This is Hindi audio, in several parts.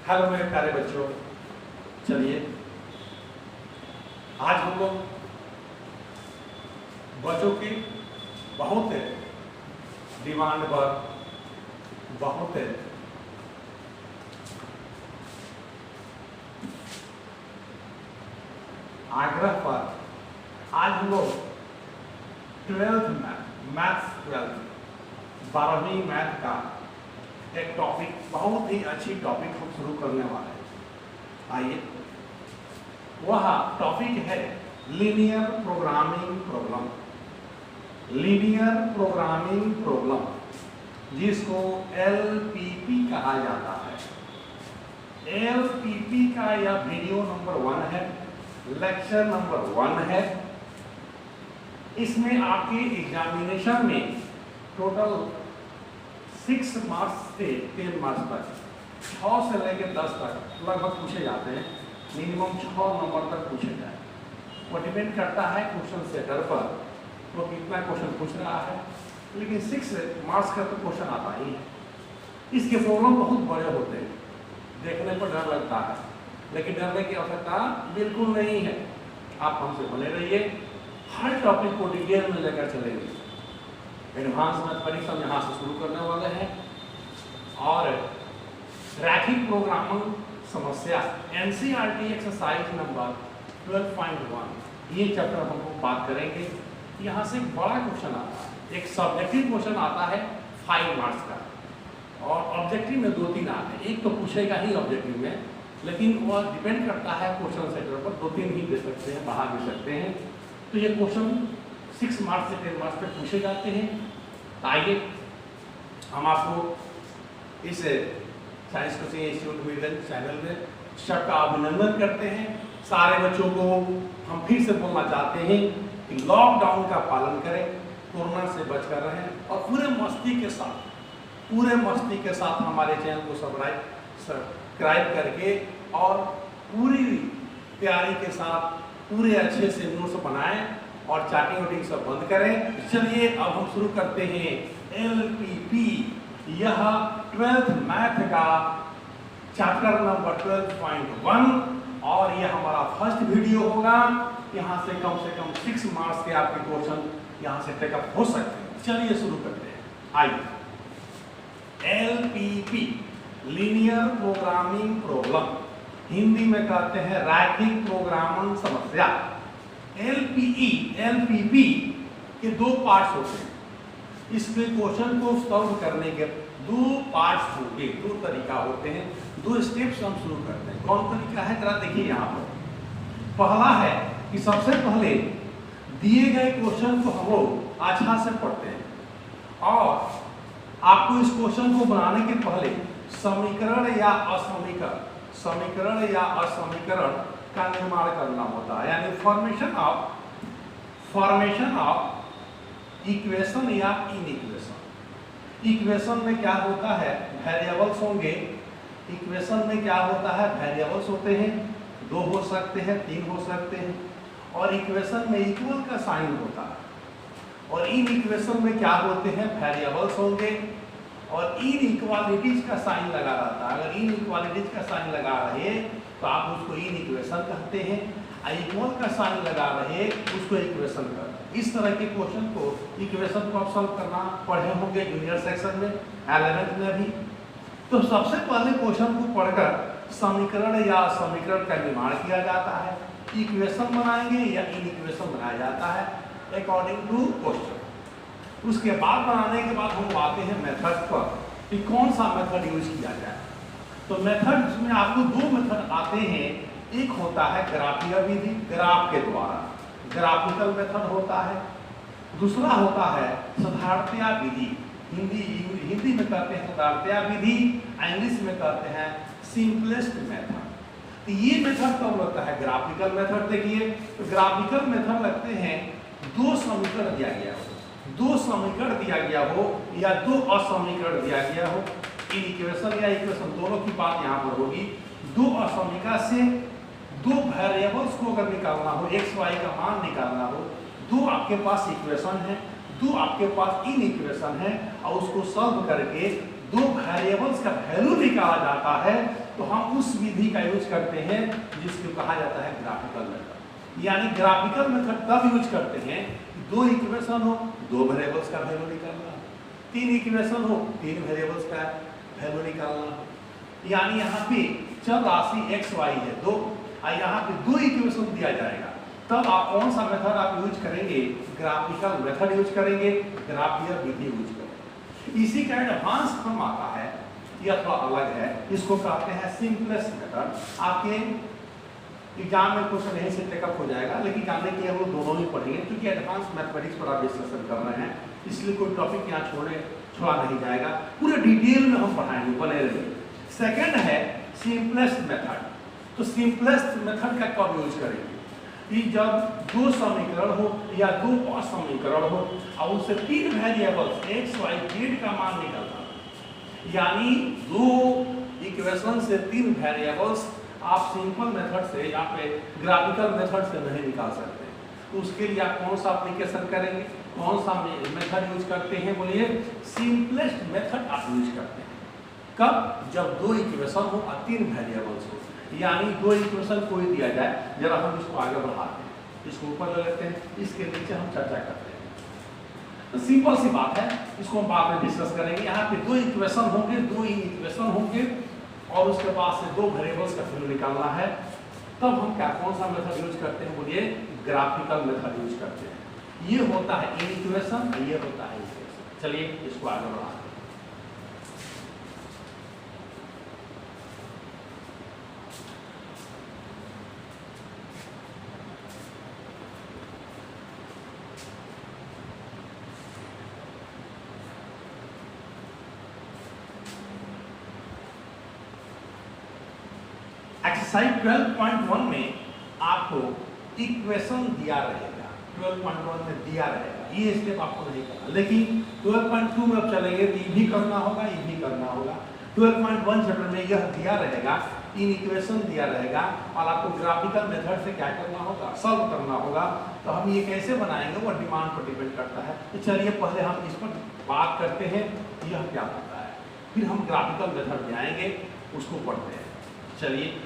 हेलो मेरे प्यारे बच्चों, चलिए आज हम लोग बच्चों की बहुत डिमांड पर, बहुत आग्रह पर आज हम लोग 12वीं मैथ का एक टॉपिक, बहुत ही अच्छी टॉपिक हम शुरू करने वाले हैं। आइए, वह टॉपिक है linear programming problem. Linear programming problem, जिसको LPP कहा जाता है। LPP का यह वीडियो नंबर 1 है, लेक्चर नंबर 1 है। इसमें आपके एग्जामिनेशन में टोटल 6 मार्क्स से 10 मार्क्स तक, 6 से लेकर 10 तक लगभग पूछे जाते हैं। मिनिमम 6 नंबर तक पूछे जाए। वो डिपेंड करता है क्वेश्चन सेटर पर, वो कितना क्वेश्चन पूछ रहा है, लेकिन 6 मार्क्स का तो क्वेश्चन आता ही है। इसके प्रॉब्लम बहुत बड़े होते हैं, देखने पर डर लगता है, लेकिन डरने की आवश्यकता बिल्कुल नहीं है। आप हमसे बने रहिए, हर टॉपिक को डिटेल में लेकर चलेंगे। एडवांस मैथमेटिक्स हम यहाँ से शुरू करने वाले हैं और रैखिक प्रोग्रामिंग समस्या NCERT एक्सरसाइज नंबर 12.1 ये चैप्टर हम लोग बात करेंगे। यहाँ से एक बड़ा क्वेश्चन आता है, एक सब्जेक्टिव क्वेश्चन आता है 5 मार्क्स का, और ऑब्जेक्टिव में 2-3 आते हैं। एक तो पूछेगा ही ऑब्जेक्टिव में, लेकिन वह डिपेंड करता है क्वेश्चन सेटर पर, 2-3 ही दे सकते हैं, बाहर दे सकते हैं। तो ये क्वेश्चन 6 मार्क्स से 10 मार्क्स तक पूछे जाते हैं। आइए हम आपको इस साइंस कोचिंग इंस्टीट्यूट मिलन चैनल में सबका अभिनंदन करते हैं। सारे बच्चों को हम फिर से बोलना चाहते हैं कि लॉकडाउन का पालन करें, कोरोना से बचकर रहें और पूरे मस्ती के साथ हमारे चैनल को सब्सक्राइब करके और पूरी तैयारी के साथ पूरे अच्छे से नोट्स बनाएं और चैटिंग वोटिंग सब बंद करें। चलिए अब हम शुरू करते हैं LPP, यह 12th मैथ का चैप्टर नंबर 12.1 और यह हमारा फर्स्ट वीडियो होगा। यहाँ से कम 6 मार्क्स के आपके क्वेश्चन यहाँ से टेकअप हो सकते हैं। चलिए शुरू करते हैं। आइए, LPP linear programming problem, Hindi में कहते हैं रैखिक प्रोग्रामिंग समस्या। LPP के 2 पार्ट्स होते हैं। इसमें क्वेश्चन को सॉल्व करने के 2 पार्ट्स होंगे, 2 तरीका होते हैं, 2 स्टेप्स हम शुरू करते हैं। कौन तरीका है जरा देखिए। यहाँ पर पहला है कि सबसे पहले दिए गए क्वेश्चन को हम लोग अच्छा से पढ़ते हैं और आपको इस क्वेश्चन को बनाने के पहले समीकरण या असमीकरण का निर्माण करना होता है, यानी फॉर्मेशन ऑफ इक्वेशन या इनइक्वेशन। इक्वेशन में क्या होता है, वेरिएबल्स होंगे। इक्वेशन में क्या होता है, वेरिएबल्स होते हैं, 2 हो सकते हैं, 3 हो सकते हैं, और इक्वेशन में इक्वल का साइन होता है। और इन इक्वेशन में क्या होते हैं, वेरिएबल्स होंगे और इनइक्वालिटीज का साइन लगा रहता है। अगर इनइक्वालिटीज का साइन लगा रहे तो आप उसको इनइक्वेशन कहते हैं, इक्वल का साइन लगा रहे उसको इक्वेशन कहते हैं। इस तरह के क्वेश्चन को, इक्वेशन को आप सॉल्व करना पढ़े होंगे जूनियर सेक्शन में, 11th में भी। तो सबसे पहले क्वेश्चन को पढ़कर समीकरण या समीकरण का निर्माण किया जाता है। इक्वेशन बनाएंगे या इनइक्वेशन बनाया जाता है अकॉर्डिंग टू क्वेश्चन। उसके बाद बनाने के बाद हम आते हैं मेथड पर कि कौन सा मेथड यूज किया जाए। तो मेथड में आपको 2 मेथड आते हैं। एक होता है ग्राफीय विधि, ग्राफ के द्वारा, ग्राफिकल मेथड होता है। दूसरा होता है साधारणतया विधि, हिंदी में कहते हैं साधारणतया विधि, इंग्लिश में कहते हैं सिंपलेस्ट मेथड। तो ये मेथड कब लगता है, ग्राफिकल मेथड। देखिए, तो ग्राफिकल मेथड लगते हैं 2 समीकरण दिया गया हो, 2 समीकरण दिया गया हो या 2 असमीकरण दिया गया हो। इक्वेशन या इक्वेशन दोनों की बात यहाँ पर होगी। 2 असमीकरण से 2 वेरिएबल्स को अगर निकालना हो, x y का मान निकालना हो, 2 आपके पास इक्वेशन है, 2 आपके पास इनइक्वेशन है, और उसको सॉल्व करके दो वेरिएबल्स का वैल्यू निकाला जाता है तो हम उस विधि का यूज करते हैं जिसको कहा जाता है ग्राफिकल मेथड। यानी ग्राफिकल मेथड तब यूज करते हैं कि दो इक्वेशन हो, दो वेरिएबल्स का वैल्यू निकालना, तीन इक्वेशन हो, तीन वेरिएबल्स का वैल्यू निकालना। यानी यहाँ पे चर राशि x y है दो, और यहाँ पे दो इक्वेशन दिया जाएगा, तब आप कौन सा मेथड आप यूज करेंगे? ग्राफिकल मेथड यूज करेंगे, ग्राफियर विधि यूज करेंगे। इसी का एडवांस फॉर्म आता है, यह थोड़ा अलग है, इसको कहते हैं सिंपलेस्ट मेथड। आपके एग्जाम में क्वेश्चन यहीं से टेकअप हो जाएगा, लेकिन जानने के लिए हम लोग दोनों ही पढ़ेंगे क्योंकि एडवांस मैथमेटिक्स पर आप डिस्कशन कर रहे हैं, इसलिए कोई टॉपिक यहाँ छोड़ा नहीं जाएगा, पूरे डिटेल में हम पढ़ाएंगे, बने रहिए। सेकेंड है सिंपलेस्ट मेथड। तो सिंपलेस्ट मेथड का कब यूज करेंगे? कि जब दो समीकरण हो या दो असमीकरण हो और उससे तीन वेरिएबल्स x y z का मान निकलता है, यानी दो इक्वेशन से तीन वेरिएबल्स आप सिंपल मेथड से या फिर ग्राफिकल मेथड से नहीं निकाल सकते। तो उसके लिए आप कौन सा एप्लीकेशन करेंगे, कौन सा मेथड यूज करते हैं? बोलिए, सिंपलेस्ट मेथड आप यूज करते हैं। कब? जब दो इक्वेशन हो और तीन वेरिएबल्स हो, यानी दो इक्वेशन कोई दिया जाए, जरा हम इसको आगे बढ़ाते हैं, इसको ऊपर ले लेते हैं, इसके नीचे हम चर्चा करते हैं। तो सिंपल सी बात है, इसको हम बाद में डिस्कस करेंगे। यहाँ पे दो इक्वेशन होंगे, दो इक्वेशन होंगे और उसके पास से दो वेरिएबल्स का वैल्यू निकालना है, तब हम क्या कौन सा मेथड यूज करते हैं? बोलिए, ग्राफिकल मेथड यूज करते हैं। ये होता है इक्वेशन, ये होता है इक्वेशन। चलिए इसको आगे बढ़ाते हैं। एक्सरसाइज 12.1 में आपको इक्वेशन दिया रहेगा, 12.1 में दिया रहेगा, ये स्टेप आपको नहीं करना, लेकिन 12.2 में अब चलेंगे तो ये भी करना होगा, ये भी करना होगा। 12.1 चैप्टर में यह दिया रहेगा, इन इक्वेशन दिया रहेगा और आपको ग्राफिकल मेथड से क्या करना होगा? सॉल्व करना होगा। तो हम ये कैसे बनाएंगे वो डिमांड पर डिपेंड करता है। तो चलिए पहले हम इस पर बात करते हैं, यह क्या होता है, फिर हम ग्राफिकल मेथड जाएंगे, उसको पढ़ते हैं। चलिए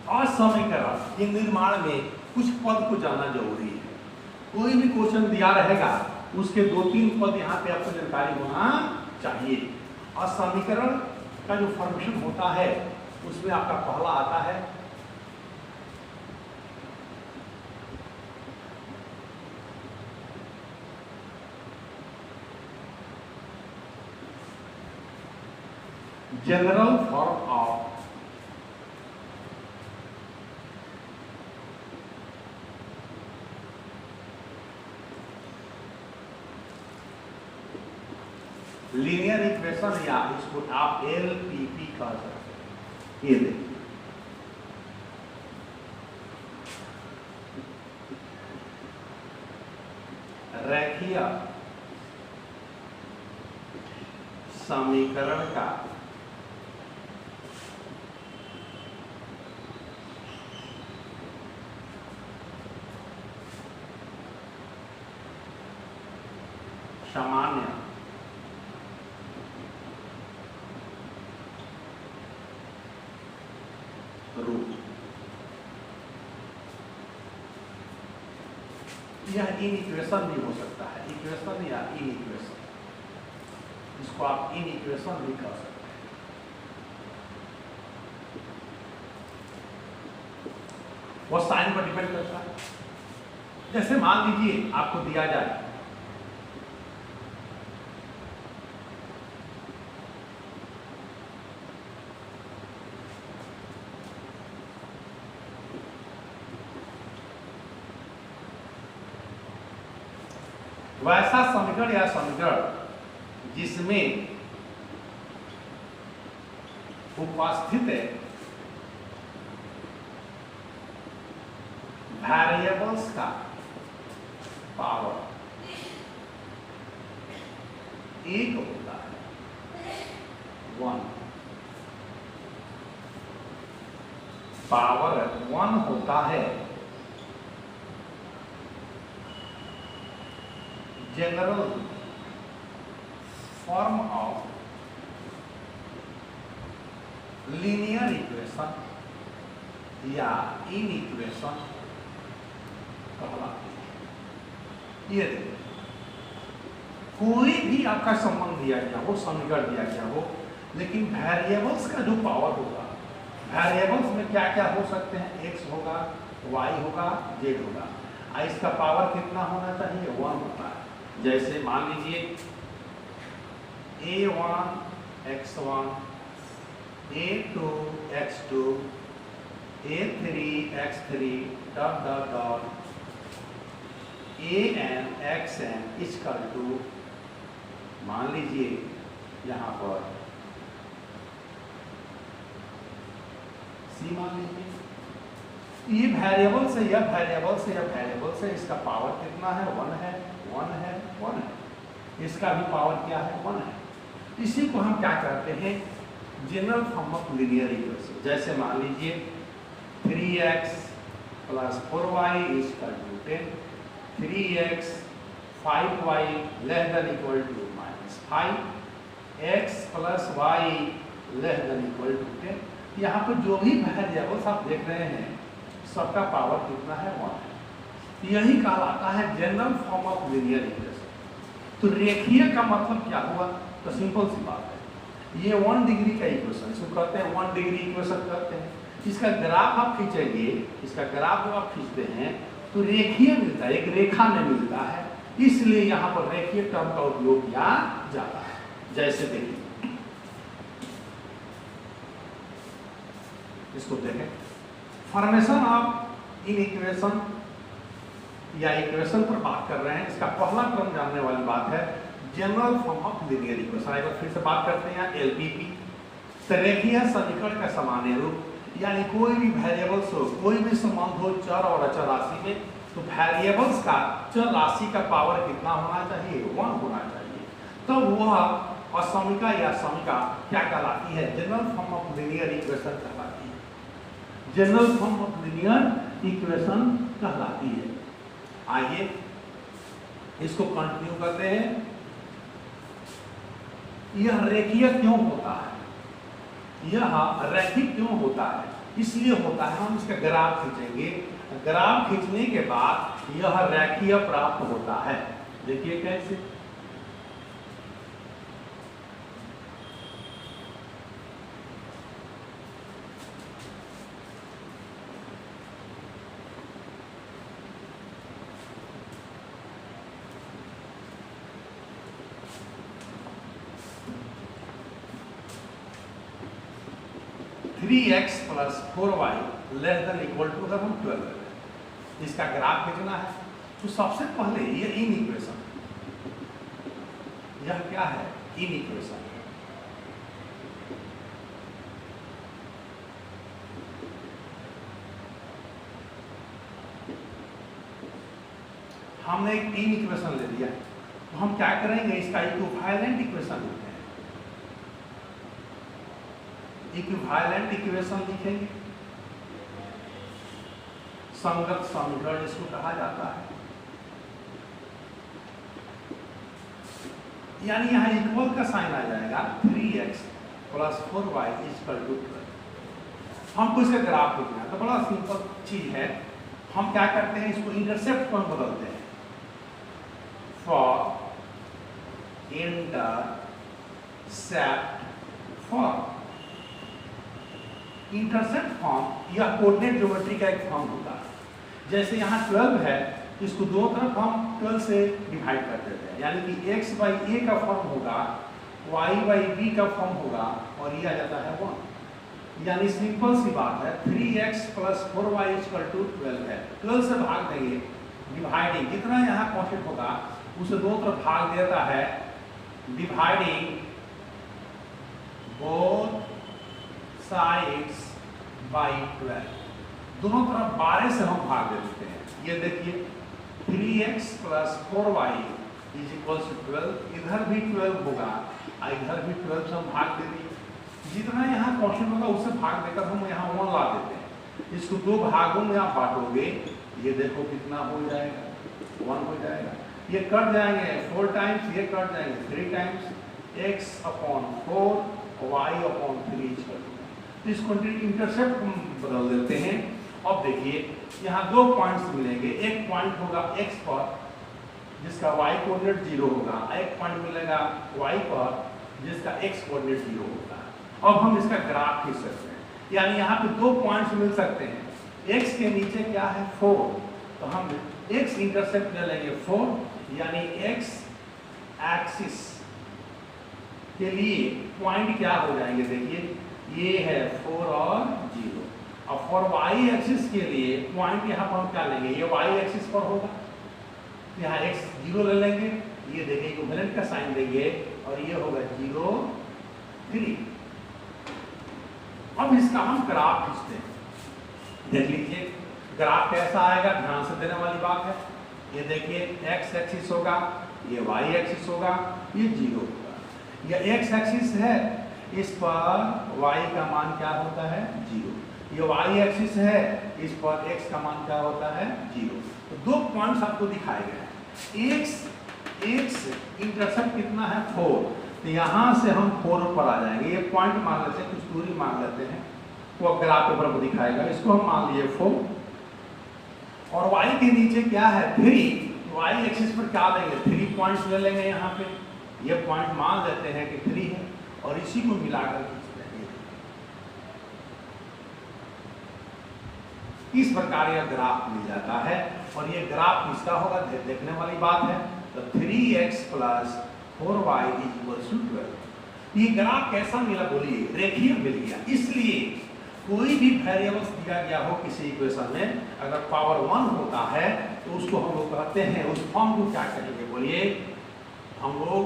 असमीकरण के निर्माण में कुछ पद को जानना जरूरी है। कोई भी क्वेश्चन दिया रहेगा, उसके दो तीन पद यहाँ पे आपको जानकारी होना चाहिए। असमीकरण का जो फॉर्मेशन होता है उसमें आपका पहला आता है general form of linear equation, या इसको आप LPP कह सकते हैं। ये देखिए, रेखीय समीकरण का सामान्य रूप, यह इन इक्वेशन भी हो सकता है, इक्वेशन या इन इक्वेशन, इसको आप इन इक्वेशन भी कह सकते हैं। वह साइन पर डिपेंड करता है। जैसे मान लीजिए आपको दिया जाए वैसा समीकरण या समीकरण जिसमें उपस्थित वेरिएबल्स का पावर एक होता है, 1 पावर 1 होता है general form of linear equation या इन इक्वेशन कहलाती है। ये देखिए, कोई भी आपका संबंध दिया गया हो, समीकरण दिया गया हो, लेकिन वेरिएबल्स का जो पावर होगा, वेरिएबल्स में क्या क्या हो सकते हैं, x होगा, y होगा, z होगा, इसका पावर कितना होना चाहिए, 1 होता है। जैसे मान लीजिए a1 x1, a2 x2, a3 x3 dot dot dot an xn equal to, मान लीजिए यहाँ पर c मान लीजिए, ये वेरिएबल से या वेरिएबल से या वेरिएबल से इसका पावर कितना है, 1 है, 1 है, 1 है, इसका भी पावर क्या है, 1 है। इसी को हम क्या करते हैं, general form of linear equation. जैसे मान लीजिए 3x plus 4y equal to 10, 3x 5y less than equal to -5, x plus y less than equal to 10। यहाँ पर जो भी वेरिएबल्स आप देख रहे हैं सबका पावर कितना है, 1 है। यही कहलाता है general form of linear equation. तो रेखीय का मतलब क्या हुआ, तो सिंपल सी बात है, ये 1 डिग्री का इक्वेशन, इसको कहते हैं 1 डिग्री इक्वेशन कहते हैं। इसका ग्राफ आप खींचेंगे, इसका ग्राफ जब आप खींचते हैं तो रेखीय मिलता है, एक रेखा में मिलता है, इसलिए यहाँ पर रेखीय टर्म का उपयोग किया जाता है। जैसे देखिए, इसको देखें, फॉर्मेशन ऑफ इन इक्वेशन या इक्वेशन पर बात कर रहे हैं। इसका पहला क्रम जानने वाली बात है general form of linear equation. एक बार फिर से बात करते हैं एलपीपी, रेखीय समीकरण का सामान्य रूप, यानी कोई भी वेरिएबल्स हो, कोई भी संबंध हो चर और अचर राशि में, तो वेरिएबल्स का चर राशि का पावर कितना होना चाहिए, 1 होना चाहिए। तो वह असमिका या समिका क्या कहलाती है, general form of linear equation कहलाती है, general form of linear equation कहलाती है। आइए इसको कंटिन्यू करते हैं। यह रेखीय क्यों होता है, यह रैखिक क्यों होता है, इसलिए होता है, हम इसका ग्राफ खींचेंगे, ग्राफ खींचने के बाद यह रैखीय प्राप्त होता है। देखिए कैसे, three X plus 4y less than equal to, अगर हम 12 इसका ग्राफ खींचना है तो सबसे पहले ये इन इक्वेशन, यह क्या है, इन इक्वेशन, हमने एक इन इक्वेशन ले लिया, तो हम क्या करेंगे, इसका इक्विवेलेंट इक्वेशन लिखते हैं, इक्विवेलेंट इक्वेशन लिखेंगे, संगत समीकरण इसको कहा जाता है। यानी यहां इक्वल का साइन आ जाएगा, 3x plus 4y equal to 12। हमको इसका ग्राफ लिखना है, तो बड़ा सिंपल चीज है, हम क्या करते हैं, इसको इंटरसेप्ट पर बदलते हैं, for intercept form. Intercept form यह कोऑर्डिनेट ज्योमेट्री का एक फॉर्म होता है। जैसे यहाँ 12 है इसको दो तरफ हम 12 से डिवाइड कर देते हैं, यानी कि x बाई ए का फॉर्म होगा, y बाई बी का फॉर्म होगा, और ये आ जाता है 1। यानी सिंपल सी बात है, 3x plus 4y equal to 12 है। 12 से भाग देंगे, डिवाइडिंग जितना यहाँ कांस्टेंट होगा उसे दो तरफ भाग देता है, डिवाइडिंग बोथ साइड्स बाई 12। दोनों तरफ 12 से हम भाग दे देते हैं। ये देखिए 3x plus 4y is equal to 12, इधर भी 12 होगा, इधर भी 12 से हम भाग दे दिए। जितना यहाँ क्वेश्चन होगा उससे भाग देकर हम यहाँ 1 ला देते हैं। इसको दो भागों में आप बांटोगे, ये देखो कितना हो जाएगा, 1 हो जाएगा। ये कट जाएंगे 4 टाइम्स, ये कट जाएंगे 3 times, x upon 4 y upon 3। इसको इंटरसेप्ट बदल देते हैं। अब देखिए यहाँ दो पॉइंट्स मिलेंगे, एक पॉइंट होगा x पर जिसका y कोऑर्डिनेट 0 होगा, एक पॉइंट मिलेगा y पर जिसका x कोऑर्डिनेट 0 होगा। अब हम इसका ग्राफ खींच सकते हैं, यानी यहाँ पे दो पॉइंट्स मिल सकते हैं, x के नीचे क्या है 4, तो हम x इंटरसेप्ट ले लेंगे 4, यानी x एक्सिस के लिए पॉइंट क्या हो जाएंगे, देखिए ये है 4 और 0। अब फॉर y एक्सिस के लिए पॉइंट यहाँ पर हम क्या लेंगे, ये y एक्सिस पर होगा, यहाँ x 0 ले लेंगे, ये देखिए इक्विवेलेंट का साइन देंगे और ये होगा 0 3। अब इसका हम ग्राफ खींचते हैं, देख लीजिए ग्राफ कैसा आएगा, ध्यान से देने वाली बात है। ये देखिए x एक्सिस होगा, ये y एक्सिस होगा, ये 0 होगा। यह x एक्सिस है, इस पर y का मान क्या होता है 0, ये y एक्सिस है, इस पर x का मान क्या होता है 0। तो दो पॉइंट्स आपको दिखाए गए हैं, x इंटरसेप्ट कितना है 4, तो यहाँ से हम 4 पर आ जाएंगे, ये पॉइंट मान लेते हैं, कुछ दूरी मान लेते हैं, वो ग्राफ पेपर को दिखाएगा, इसको हम मान लिए 4, और y के नीचे क्या है 3, y एक्सिस पर क्या लेंगे 3 पॉइंट्स ले लेंगे, यहाँ पे ये पॉइंट मान लेते हैं कि 3 है, और इसी को मिलाकर खींचते हैं। इस प्रकार यह ग्राफ मिल जाता है, और ये ग्राफ किसका होगा देखने वाली बात है। तो 3x plus 4y equal to 12। ये ग्राफ कैसा मिला बोलिए, रेखीय मिल गया। इसलिए कोई भी वेरिएबल्स दिया गया हो किसी इक्वेशन में, अगर पावर 1 होता है तो उसको हम लोग कहते हैं, उस फॉर्म को क्या कहेंगे बोलिए, हम लोग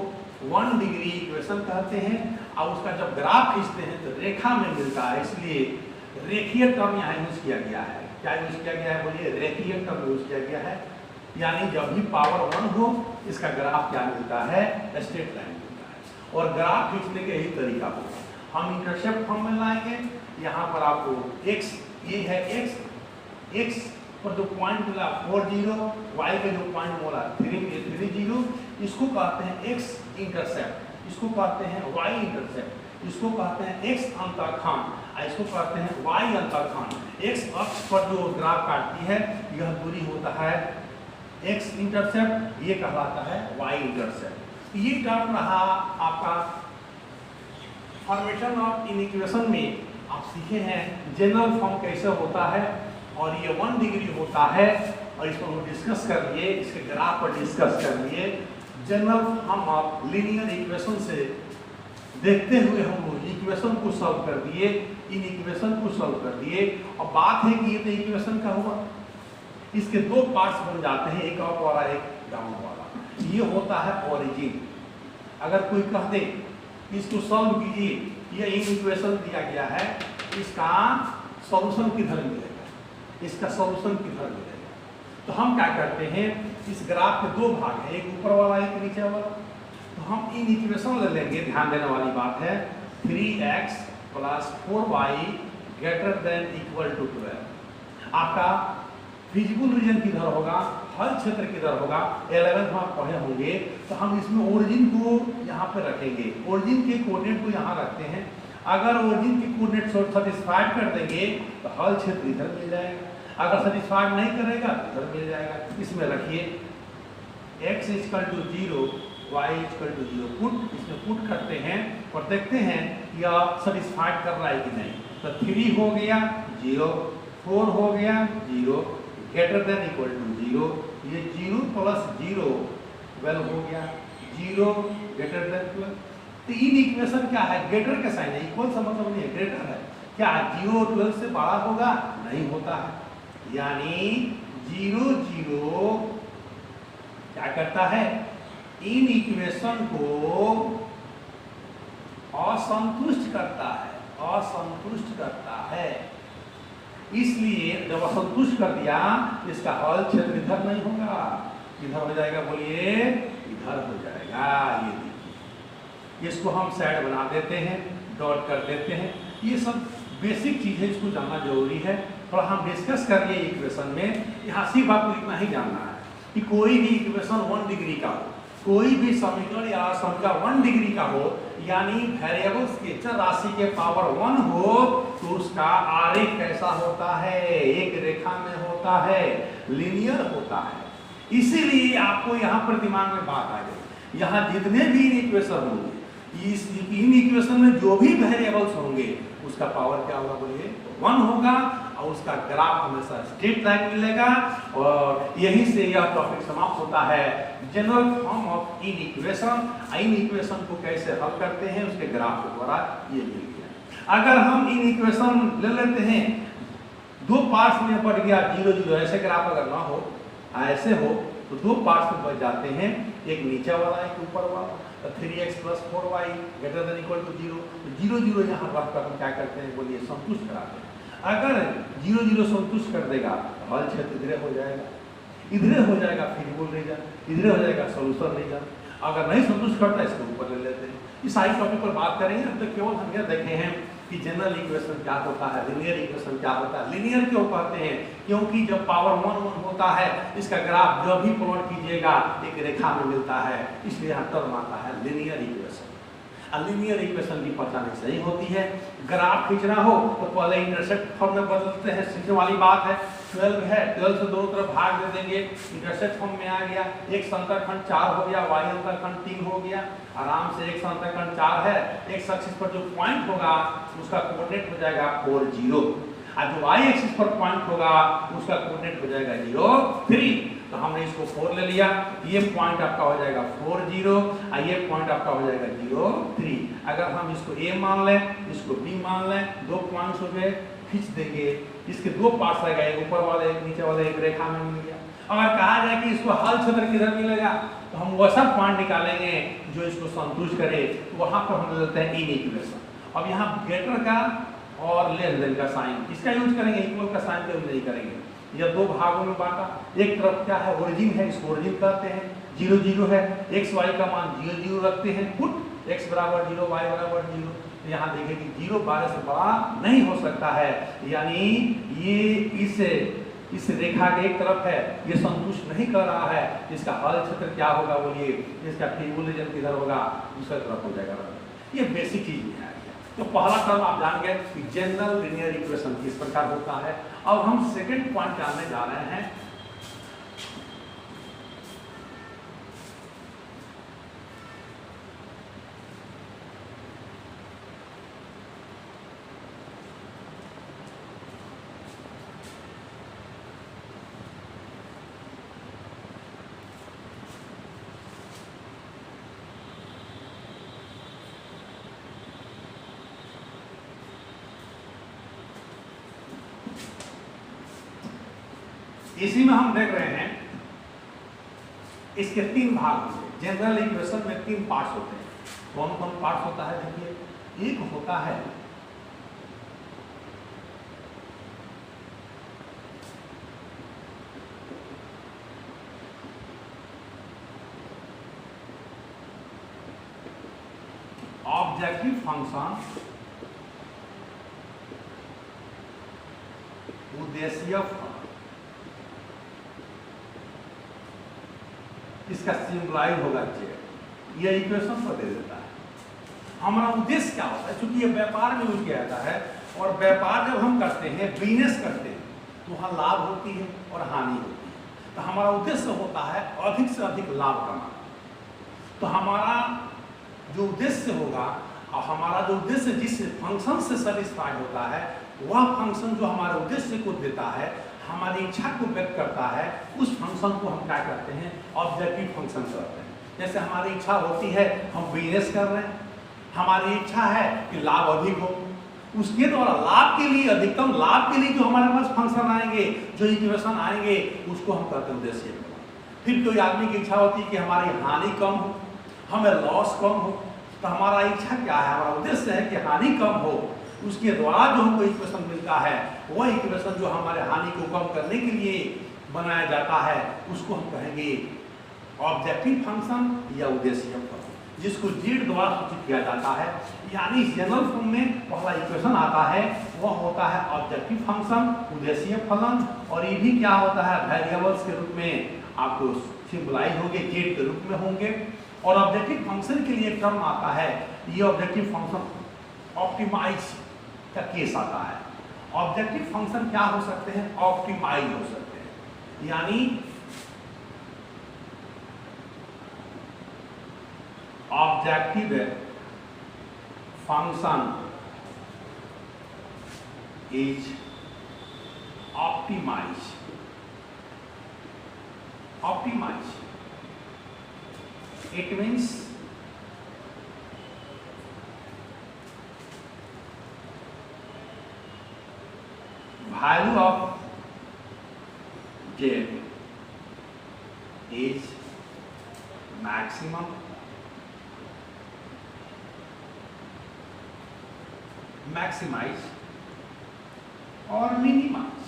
1 डिग्री इक्वेशन कहते हैं। और उसका जब ग्राफ खींचते हैं तो रेखा में मिलता है, इसलिए रेखीय टर्म यहाँ यूज किया गया है। क्या यूज किया गया है बोलिए, रेखीय टर्म यूज किया गया है। यानी जब भी पावर 1 हो इसका ग्राफ क्या मिलता है, स्ट्रेट लाइन मिलता है। और ग्राफ खींचने के यही तरीका होगा, हम इंटरसेप्ट फॉर्म में लाएंगे। यहाँ पर आपको x, ये है x पर जो पॉइंट मिला 4 0, y का जो पॉइंट बोला 3 0, इसको कहते हैं x इंटरसेप्ट, इसको कहते हैं y इंटरसेप्ट, इसको कहते हैं x अंतःखंड, इसको कहते हैं y अंतःखंड। x अक्ष पर जो ग्राफ काटती है यह दूरी होता है x इंटरसेप्ट, ये कहलाता है y इंटरसेप्ट। ये टर्म रहा आपका फॉर्मेशन ऑफ इन इक्वेशन में। आप सीखे हैं जनरल फॉर्म कैसे होता है, और ये 1 डिग्री होता है, और इसको हम डिस्कस कर लिए, इसके ग्राफ पर डिस्कस कर लिए। General form of linear equation से देखते हुए हम लोग इक्वेशन को सॉल्व कर दिए, इन इक्वेशन को सॉल्व कर दिए। और बात है कि ये तो इक्वेशन का हुआ, इसके दो पार्ट्स बन जाते हैं, एक अप वाला एक डाउन वाला। ये होता है ओरिजिन। अगर कोई कह दे इसको सॉल्व कीजिए, ये इक्वेशन दिया गया है, इसका सॉल्यूशन किधर मिलेगा, इसका सॉल्यूशन किधर मिलेगा, तो हम क्या करते हैं, इस ग्राफ के दो भाग हैं, एक ऊपर वाला एक नीचे वाला। तो हम इन इक्वेशन ले लेंगे, ध्यान देने वाली बात है, 3x plus 4y greater than equal to 12। आपका फिजिबल रीजन किधर होगा, हल क्षेत्र किधर होगा, 11th में आप पढ़े होंगे। तो हम इसमें ओरिजिन को यहाँ पे रखेंगे, ओरिजिन के कोऑर्डिनेट को यहाँ रखते हैं। अगर ओरिजिन के कोऑर्डिनेट सेटिस्फाइड कर देंगे तो हल क्षेत्र इधर मिल जाएगा, अगर सेटिस्फाइड नहीं करेगा तो इधर मिल जाएगा। इसमें रखिए x equal to 0, y equal to 0, put, इसमें पुट करते हैं और देखते हैं यह सेटिस्फाइड कर रहा है कि नहीं। तो 3 हो गया 0, 4 हो गया 0, ग्रेटर देन इक्वल टू 0, ये 0 प्लस 0 12 हो गया, 0 ग्रेटर देन 12। तो इन इक्वेशन क्या है, ग्रेटर का साइन है, इक्वल का मतलब नहीं है, ग्रेटर है। क्या 0 12 से बड़ा होगा? नहीं होता है, यानी 0 0 क्या करता है, इन इक्वेशन को असंतुष्ट करता है, असंतुष्ट करता है। इसलिए जब असंतुष्ट कर दिया, इसका हल क्षेत्र इधर नहीं होगा, इधर हो जाएगा, बोलिए इधर हो जाएगा। ये देखिए, इसको हम साइड बना देते हैं, डॉट कर देते हैं। ये सब बेसिक चीजें, इसको जानना जरूरी है। थोड़ा हम डिस्कस कर लिए इक्वेशन में। यहाँ सिर्फ आपको इतना ही जानना है कि कोई भी इक्वेशन 1 डिग्री का हो, कोई भी समीकरण या समीकरण 1 डिग्री का हो, यानी वेरिएबल्स के चर राशि के पावर 1 हो, तो उसका आरेख कैसा होता है, एक रेखा में होता है, लीनियर होता है। इसीलिए आपको यहाँ पर दिमाग में बात आ गई, यहाँ जितने भी इक्वेशन होंगे, इस इन इक्वेशन में जो भी वेरिएबल्स होंगे, उसका पावर क्या होगा, बोलिए 1 होगा, और उसका ग्राफ हमेशा स्ट्रेट लाइन मिलेगा। और यहीं से यह टॉपिक समाप्त होता है, general form of in equation. In equation को कैसे हल करते हैं, उसके ग्राफ के द्वारा ये मिल गया। अगर हम इन इक्वेशन ले लेते हैं, दो पार्ट्स में पड़ गया 0 0, ऐसे ग्राफ अगर ना हो, ऐसे हो, तो दो पार्ट्स में बच जाते हैं, एक नीचे वाला, एक ऊपर वाला। 3x + 4y > 0, 0 0 यहाँ रख कर हम क्या करते हैं, बोलिए संतुष्ट कराते हैं। अगर 0 0 संतुष्ट कर देगा, तो हल क्षेत्र इधर हो जाएगा, इधर हो जाएगा, फिर बोल नहीं जाए, इधर हो जाएगा, सोल्यूशन नहीं जाए। अगर नहीं संतुष्ट करता, इसको ऊपर ले लेते हैं। इस सारी टॉपिक पर बात करेंगे। अब तक केवल हम यह देखे हैं कि जनरल इक्वेशन क्या होता है, लीनियर इक्वेशन क्या होता है। लीनियर क्यों कहते हैं, क्योंकि जब पावर 1 1 होता है, इसका ग्राफ जब भी प्लॉट कीजिएगा एक रेखा में मिलता है, इसलिए यहाँ टर्म आता है लीनियर इक्वेशन। लीनियर इक्वेशन की पहचान सही होती है। ग्राफ खींचना हो तो पहले इंटरसेक्ट फॉर्म में बदलते हैं, सीखने वाली बात है। 12 है, 12 से दोनों तरफ भाग दे देंगे, इंटरसेक्ट फॉर्म में आ गया। एक अंतरखंड 4 हो गया, y अंतरखंड 3 हो गया, आराम से एक अंतरखंड 4 है। एक एक्सिस पर जो पॉइंट होगा उसका कोऑर्डिनेट हो जाएगा 4 0, और जो y एक्सिस पर पॉइंट होगा उसका कोऑर्डिनेट हो जाएगा 0 3। तो हमने इसको 4 ले लिया, ये पॉइंट आपका हो जाएगा 4 0, और ये पॉइंट आपका हो जाएगा 0 3। अगर हम इसको a मान लें, इसको b मान लें, दो पॉइंट्स हो गए, खींच देंगे। इसके दो पार्ट्स रहेगा, एक ऊपर वाले एक नीचे वाले, एक रेखा में मिल गया। अगर कहा जाए कि इसको हल क्षेत्र किधर मिलेगा, तो हम वैसा पॉइंट निकालेंगे जो इसको संतुष्ट करे, तो वहां पर हम लेते हैं इन इक्वेशन। अब यहाँ ग्रेटर का और लेस देन का साइन, इसका यूज करेंगे, इक्वल का साइन का यूज नहीं करेंगे। यह दो भागों में बांटा, एक तरफ क्या है, ओरिजिन है, इसको ओरिजिन कहते हैं। 0 0 है, x y का मान 0 0 रखते हैं, पुट x = 0 y = 0। यहाँ देखिए कि 0 12 से बड़ा नहीं हो सकता है, यानी ये इस रेखा के एक तरफ है, ये संतुष्ट नहीं कर रहा है। इसका हल क्षेत्र क्या होगा, बोलिए इसका फिर रीजन किधर होगा, दूसरी तरफ हो जाएगा। ये बेसिक चीज है। तो पहला टर्म आप जान गए कि जनरल लीनियर इक्वेशन किस प्रकार होता है। अब हम सेकंड पॉइंट जानने जा रहे हैं। इसी में हम देख रहे हैं, इसके 3 भाग होंगे। जनरल इक्वेशन में 3 पार्ट्स होते हैं। कौन कौन पार्ट्स होता है, देखिए। एक होता है ऑब्जेक्टिव फंक्शन, उद्देश्य फंक्शन। इसका सिंबलाइज होगा जेड। यह इक्वेशन को दे देता है। हमारा उद्देश्य क्या होता है, क्योंकि ये व्यापार में यूज किया जाता है, और व्यापार जब हम करते हैं, बिजनेस करते हैं, तो वहाँ लाभ होती है और हानि होती है। तो हमारा उद्देश्य होता है अधिक से अधिक लाभ कमाना। तो हमारा जो उद्देश्य होगा, और हमारा जो उद्देश्य जिस फंक्शन से सेटिस्फाइड होता है, वह फंक्शन जो हमारे उद्देश्य को देता है, हमारी इच्छा को व्यक्त करता है, उस फंक्शन को हम क्या करते हैं, ऑब्जेक्टिव फंक्शन करते हैं। जैसे हमारी इच्छा होती है हम बिजनेस कर रहे हैं, हमारी इच्छा है कि लाभ अधिक हो, उसके द्वारा लाभ के लिए, अधिकतम लाभ के लिए जो हमारे पास फंक्शन आएंगे, जो इक्वेशन आएंगे, उसको हम कहते हैं उद्देश्य। फिर कोई आदमी की इच्छा होती है कि हमारी हानि कम हो, हमें लॉस कम हो, तो हमारा इच्छा क्या है, हमारा उद्देश्य है कि हानि कम हो, उसके द्वारा जो हमको इक्वेशन मिलता है, वह इक्वेशन जो हमारे हानि को कम करने के लिए बनाया जाता है, उसको हम कहेंगे ऑब्जेक्टिव फंक्शन या उद्देश्य फंक्शन, जिसको जेड द्वारा सूचित किया जाता है। यानी जनरल फॉर्म में पहला इक्वेशन आता है, वह होता है ऑब्जेक्टिव फंक्शन, उद्देश्य फलन, और ये भी क्या होता है, वेरिएबल्स के रूप में आपको सिंबलाइज होंगे, जेड के रूप में होंगे। और ऑब्जेक्टिव फंक्शन के लिए टर्म आता है, ये ऑब्जेक्टिव फंक्शन ऑप्टिमाइज का केस आता है। ऑब्जेक्टिव फंक्शन क्या हो सकते हैं, ऑप्टिमाइज हो सकते हैं, यानी objective function is optimise, optimise it means value of z is maximum, maximize और minimize।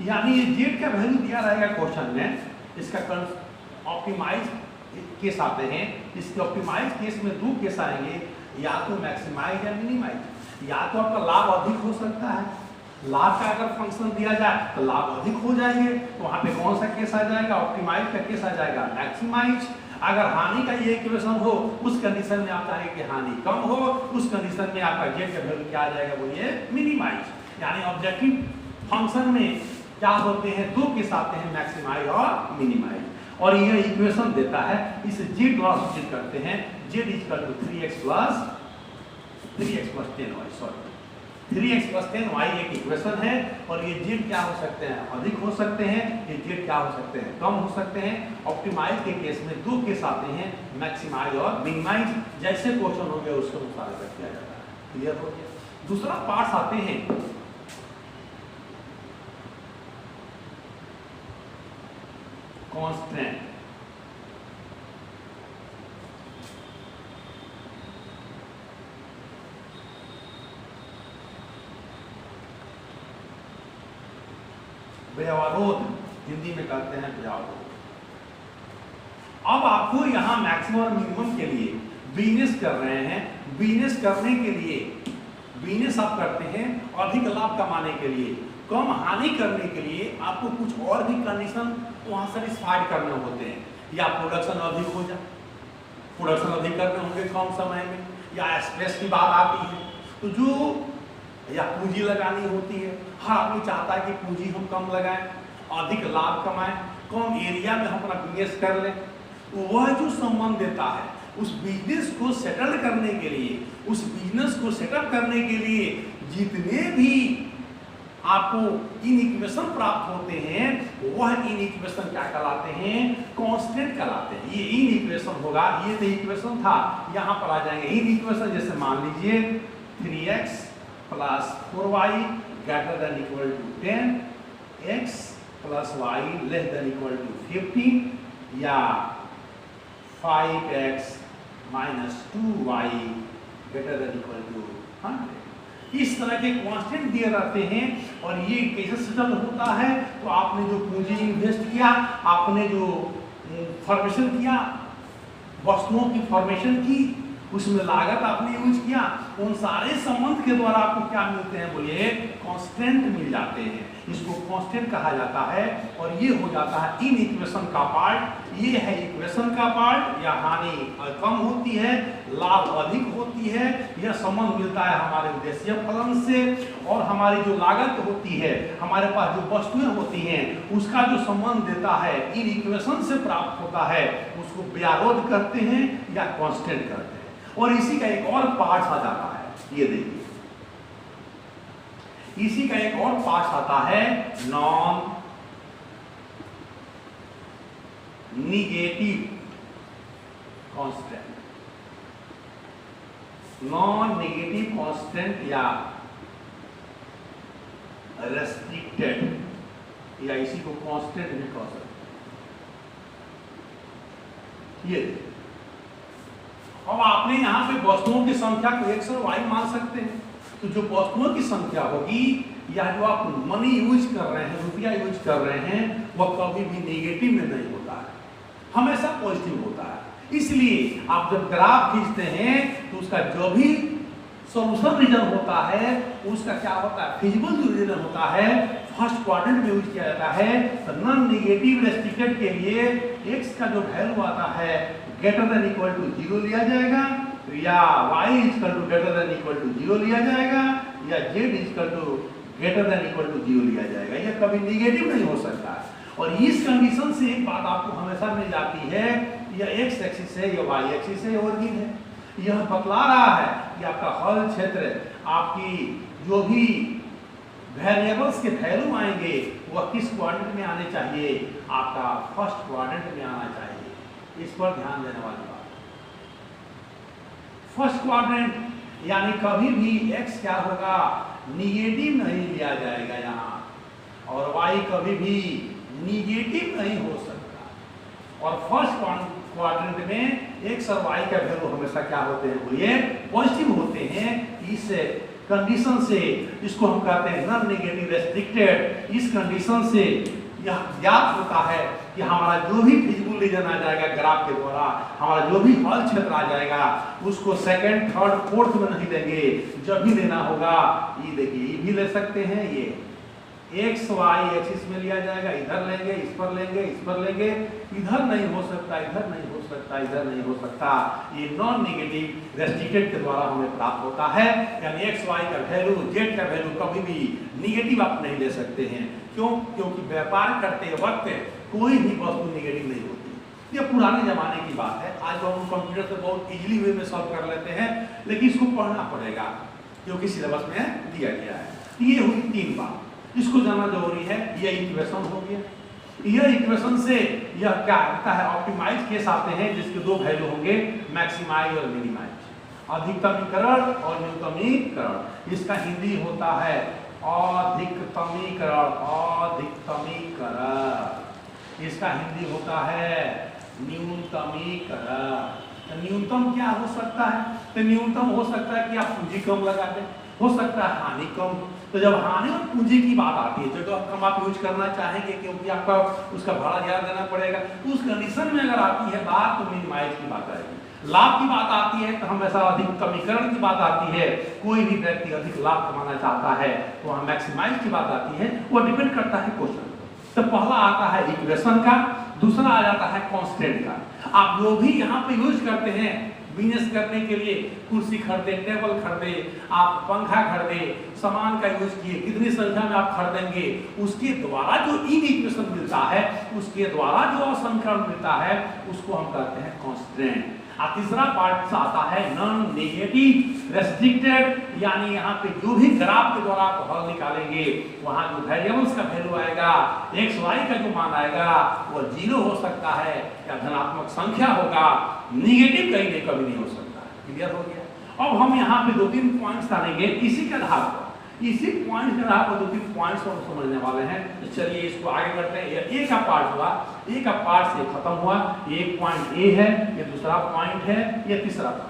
यानी ये जेड का वैल्यू दिया रहेगा क्वेश्चन में, इसका ऑप्टिमाइज केस आते हैं। इसके ऑप्टिमाइज केस में दो केस आएंगे, या तो मैक्सिमाइज या मिनिमाइज। या तो आपका लाभ अधिक हो सकता है, लाभ का अगर फंक्शन दिया जाए तो लाभ अधिक हो जाएंगे, तो वहां पे कौन सा केस आ जाएगा, ऑप्टिमाइज का केस आ जाएगा, मैक्सिमाइज। अगर हानि का ये इक्वेशन हो, उस कंडीशन में आप चाहेंगे कि हानि कम हो, उस कंडीशन में आपका जेड का वैल्यू क्या आ जाएगा, बोलिए मिनिमाइज। यानी ऑब्जेक्टिव फंक्शन में क्या होते हैं, दो केस आते हैं, मैक्सिमाइज और मिनिमाइज। और यह इक्वेशन देता है, इसे जेड द्वारा सूचित करते हैं, Z equal to 3x plus 10y, sorry 3x plus 10y एक इक्वेशन है। और ये जेड क्या हो सकते हैं, अधिक हो सकते हैं, ये जेड क्या हो सकते हैं, कम हो सकते हैं। ऑप्टिमाइज के केस में दो केस आते हैं, मैक्सिमाइज और मिनिमाइज। जैसे क्वेश्चन हो गया उसके अनुसार किया जाता है। क्लियर हो गया। दूसरा पार्ट आते हैं कांस्टेंट। व्यवरोध हिंदी में कहते हैं व्यवरोध। अब आपको यहां मैक्सिमम और मिनिमम के लिए बिजनेस कर रहे हैं, बिजनेस करने के लिए बिजनेस आप करते हैं अधिक लाभ कमाने के लिए, कम हानि करने के लिए आपको कुछ और भी कंडीशन वहां सेटिस्फाइड करने होते हैं। या प्रोडक्शन अधिक हो जाए, प्रोडक्शन अधिक करने होंगे कम समय में, या स्पेस की बात आती है तो जो, या पूंजी लगानी होती है, हर आदमी चाहता है कि पूंजी हम कम लगाएं, अधिक लाभ कमाएं, कम एरिया में हम अपना बिजनेस कर लें। वह जो संबंध देता है उस बिजनेस को सेटल करने के लिए, उस बिजनेस को सेटअप करने के लिए जितने भी आपको इन इक्वेशन प्राप्त होते हैं, वह इन इक्वेशन क्या कहलाते हैं, कांस्टेंट कहलाते हैं। ये इन इक्वेशन होगा, ये तो इक्वेशन था, यहाँ पर आ जाएंगे इन इक्वेशन। जैसे मान लीजिए 3x plus 4y greater than equal to 10, x plus y less than equal to 15, या 5x minus 2y greater than equal to 100। इस तरह के कांस्टेंट दिए रहते हैं। और ये कैसे सेटल होता है, तो आपने जो पूंजी इन्वेस्ट किया, आपने जो फॉर्मेशन किया, वस्तुओं की फॉर्मेशन की, उसमें लागत आपने यूज किया, उन सारे संबंध के द्वारा आपको क्या मिलते हैं, बोलिए कांस्टेंट मिल जाते हैं। इसको कांस्टेंट कहा जाता है। और ये हो जाता है इन इक्वेशन का पार्ट, ये है इक्वेशन का पार्ट। या हानि कम होती है, लाभ अधिक होती है, यह संबंध मिलता है हमारे उद्देश्य फलन से। और हमारी जो लागत होती है, हमारे पास जो वस्तुएं होती हैं, उसका जो संबंध देता है इन इक्वेशन से प्राप्त होता है, उसको व्यवरोध करते हैं या कांस्टेंट करते हैं। और इसी का एक और पार्ट आ जाता है, ये देखिए इसी का एक और पार्ट आता है non negative constant. Non negative constant या रेस्ट्रिक्टेड या इसी को कांस्टेंट भी कह सकते हैं। ये अब आपने यहां पे वस्तुओं की संख्या को x और y मान सकते हैं, तो जो वस्तुओं की संख्या होगी या जो आप मनी यूज कर रहे हैं, रुपया यूज कर रहे हैं, वह कभी भी नेगेटिव में नहीं होता है, हमेशा पॉजिटिव होता है। इसलिए आप जब ग्राफ खींचते हैं तो उसका जो भी सॉल्यूशन रीजन होता है उसका क्या होता है, फिजिबल जो रीजन होता है फर्स्ट क्वाड्रेंट में यूज किया जाता है। तो नॉन नेगेटिव रेस्ट्रिक्टेड के लिए x का जो वैल्यू आता है ग्रेटर देन इक्वल टू 0 लिया जाएगा, या y equal to greater than equal to 0 लिया जाएगा, या z equal to greater than equal to 0 लिया जाएगा। यह कभी नेगेटिव नहीं हो सकता है। और इस कंडीशन से एक बात आपको हमेशा मिल जाती है, यह x एक्सिस है, यह y एक्सिस है, ओरिजिन है। यह बतला रहा है कि आपका हल क्षेत्र, आपकी जो भी वेरिएबल्स के वैल्यू आएंगे वह किस क्वाड्रेंट में आने चाहिए, आपका फर्स्ट क्वाड्रेंट में आना चाहिए। इस पर ध्यान देने वाली बात, फर्स्ट क्वाड्रेंट यानी कभी भी x क्या होगा, निगेटिव नहीं लिया जाएगा यहाँ, और y कभी भी निगेटिव नहीं हो सकता। और फर्स्ट क्वाड्रेंट में x और y का वैल्यू हमेशा क्या होते हैं, वो ये पॉजिटिव होते हैं। इस कंडीशन से इसको हम कहते हैं नॉन नेगेटिव रेस्ट्रिक्टेड। इस कंडीशन से यह ज्ञात होता है कि हमारा जो भी फिजिबल रीजन आ जाएगा ग्राफ के द्वारा, हमारा जो भी हल क्षेत्र आ जाएगा, उसको सेकंड, थर्ड, फोर्थ में नहीं लेंगे। जब भी लेना होगा, ये देखिए ये भी ले सकते हैं, ये एक्स वाई एक्सिस में लिया जाएगा, इधर लेंगे, इस पर लेंगे, इस पर लेंगे, इधर नहीं हो सकता, इधर नहीं हो सकता, इधर नहीं हो सकता। ये नॉन नेगेटिव रेस्ट्रिक्टेड के द्वारा हमें प्राप्त होता है। यानी एक्स वाई का वैल्यू, जेड का वैल्यू कभी भी निगेटिव आप नहीं ले सकते हैं। क्यों? क्योंकि व्यापार करते वक्त कोई भी वस्तु निगेटिव नहीं होती। ये पुराने जमाने की बात है, आज हम कंप्यूटर से बहुत इजीली वे में सॉल्व कर लेते हैं, लेकिन इसको पढ़ना पड़ेगा क्योंकि सिलेबस में दिया गया है। ये हुई 3 बात, इसको जानना जरूरी है। यह इक्वेशन हो गया। यह इक्वेशन से यह क्या होता है, ऑप्टिमाइज केस आते हैं जिसके 2 वैल्यू होंगे, मैक्सिमाइज और मिनिमाइज, अधिकतमीकरण और न्यूनतमीकरण। इसका हिंदी होता है अधिकतमीकरण, अधिकतमीकरण। इसका हिंदी होता है न्यूनतमीकरण। तो न्यूनतम क्या हो सकता है? तो न्यूनतम हो सकता है कि आप पूंजी कम लगा दें, हो सकता है हानि कम। तो जब हानि और पूंजी की बात आती है, जो कम आप यूज करना चाहेंगे क्योंकि आपका उसका भाड़ा ज्यादा देना पड़ेगा, तो उस कंडीशन में अगर आती है बात तो मिनिमाइज की बात आएगी। लाभ की बात आती है तो हमेशा अधिकतमीकरण की बात आती है। कोई भी व्यक्ति अधिक लाभ कमाना चाहता है तो वहाँ मैक्सिमाइज की बात आती है। वो डिपेंड करता है क्वेश्चन। तो पहला आता है इक्वेशन का, दूसरा आ जाता है कांस्टेंट का। आप जो भी यहाँ पे यूज करते हैं बिजनेस करने के लिए, कुर्सी खरीदे, टेबल खरीदे, आप पंखा खरीदे, सामान का यूज किए, कितनी संख्या में आप खरीदेंगे, उसके द्वारा जो इन इक्वेशन मिलता है, उसके द्वारा जो समीकरण मिलता है, उसको हम कहते हैं कांस्टेंट। और तीसरा पार्ट आता है नॉन नेगेटिव रेस्ट्रिक्टेड, यानी यहाँ पे जो भी ग्राफ के द्वारा आप हल निकालेंगे, वहाँ जो वेरिएबल्स का वैल्यू आएगा, एक्स वाई का जो मान आएगा वो 0 हो सकता है या धनात्मक संख्या होगा, निगेटिव कहीं नहीं, कभी नहीं हो सकता। क्लियर हो गया? अब हम यहाँ पे 2-3 पॉइंट्स डालेंगे इसी के आधार पर, इसी पॉइंट के आधार पर 2-3 पॉइंट्स हम समझने वाले हैं। तो चलिए इसको आगे करते हैं। ये ए का पार्ट हुआ, ए का पार्ट से खत्म हुआ। ये एक पॉइंट ए है, ये दूसरा पॉइंट है, ये तीसरा पॉइंट।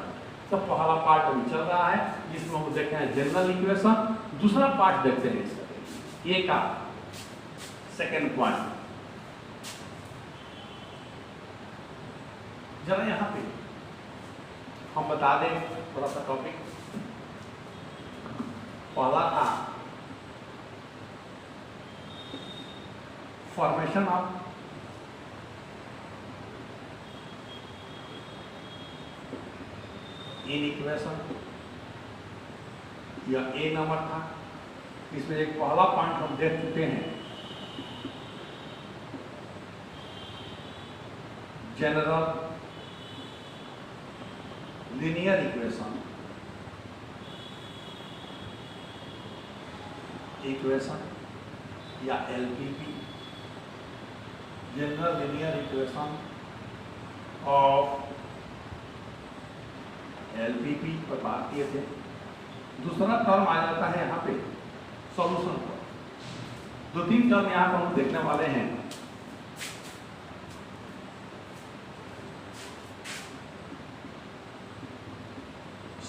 तो पहला पार्ट अभी चल रहा है जिसमें हम देखते हैं जनरल इक्वेशन। दूसरा पार्ट देखते हैं इसका, ए का सेकेंड पॉइंट। जरा यहाँ पे हम बता दें थोड़ा सा टॉपिक। पहला था फॉर्मेशन ऑफ इन इक्वेशन, यह ए नंबर था। इसमें एक पहला पॉइंट हम देख चुके हैं, जनरल लीनियर इक्वेशन। इक्वेशन या LPP, general linear equation of LPP पर बात किए थे। दूसरा टर्म आ जाता है यहाँ पे सॉल्यूशन पर। दो तीन टर्म यहाँ पर हम देखने वाले हैं।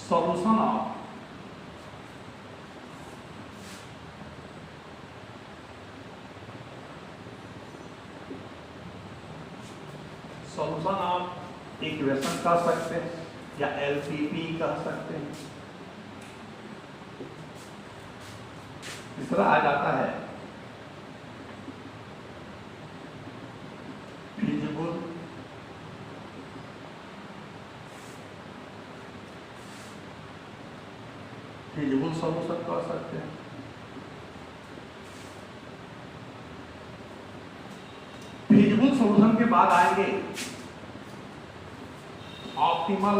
सॉल्यूशन ऑफ इक्वेशन कह सकते हैं या एलपीपी कह सकते हैं। तीसरा आ जाता है फिजिबल सॉल्यूशन कह सकते हैं। फिजिबल सॉल्यूशन के बाद आएंगे ऑप्टिमल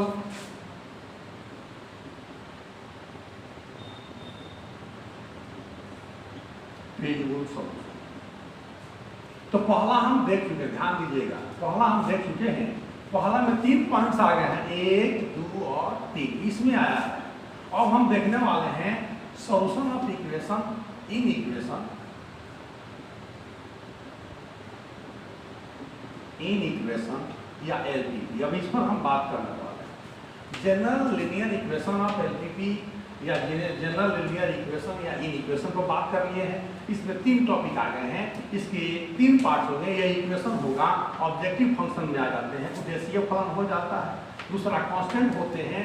फिजिबल सॉल्यूशन। तो पहला हम देख चुके, ध्यान दीजिएगा, पहला हम देख चुके हैं। पहला में 3 पॉइंट्स आ गए हैं, 1, 2 और 3 इसमें आया है। अब हम देखने वाले हैं solution of equation in equation या एलपीपी। अब इस पर हम बात करने वाले हैं। General linear equation of LPP या जनरल लीनियर इक्वेशन या इन इक्वेशन को बात कर लिए हैं। इसमें 3 टॉपिक आ गए हैं, इसके 3 पार्ट्स हो गए। यह इक्वेशन होगा, ऑब्जेक्टिव फंक्शन में आ जाते हैं, उद्देश्य फलन हो जाता है। दूसरा कांस्टेंट होते हैं,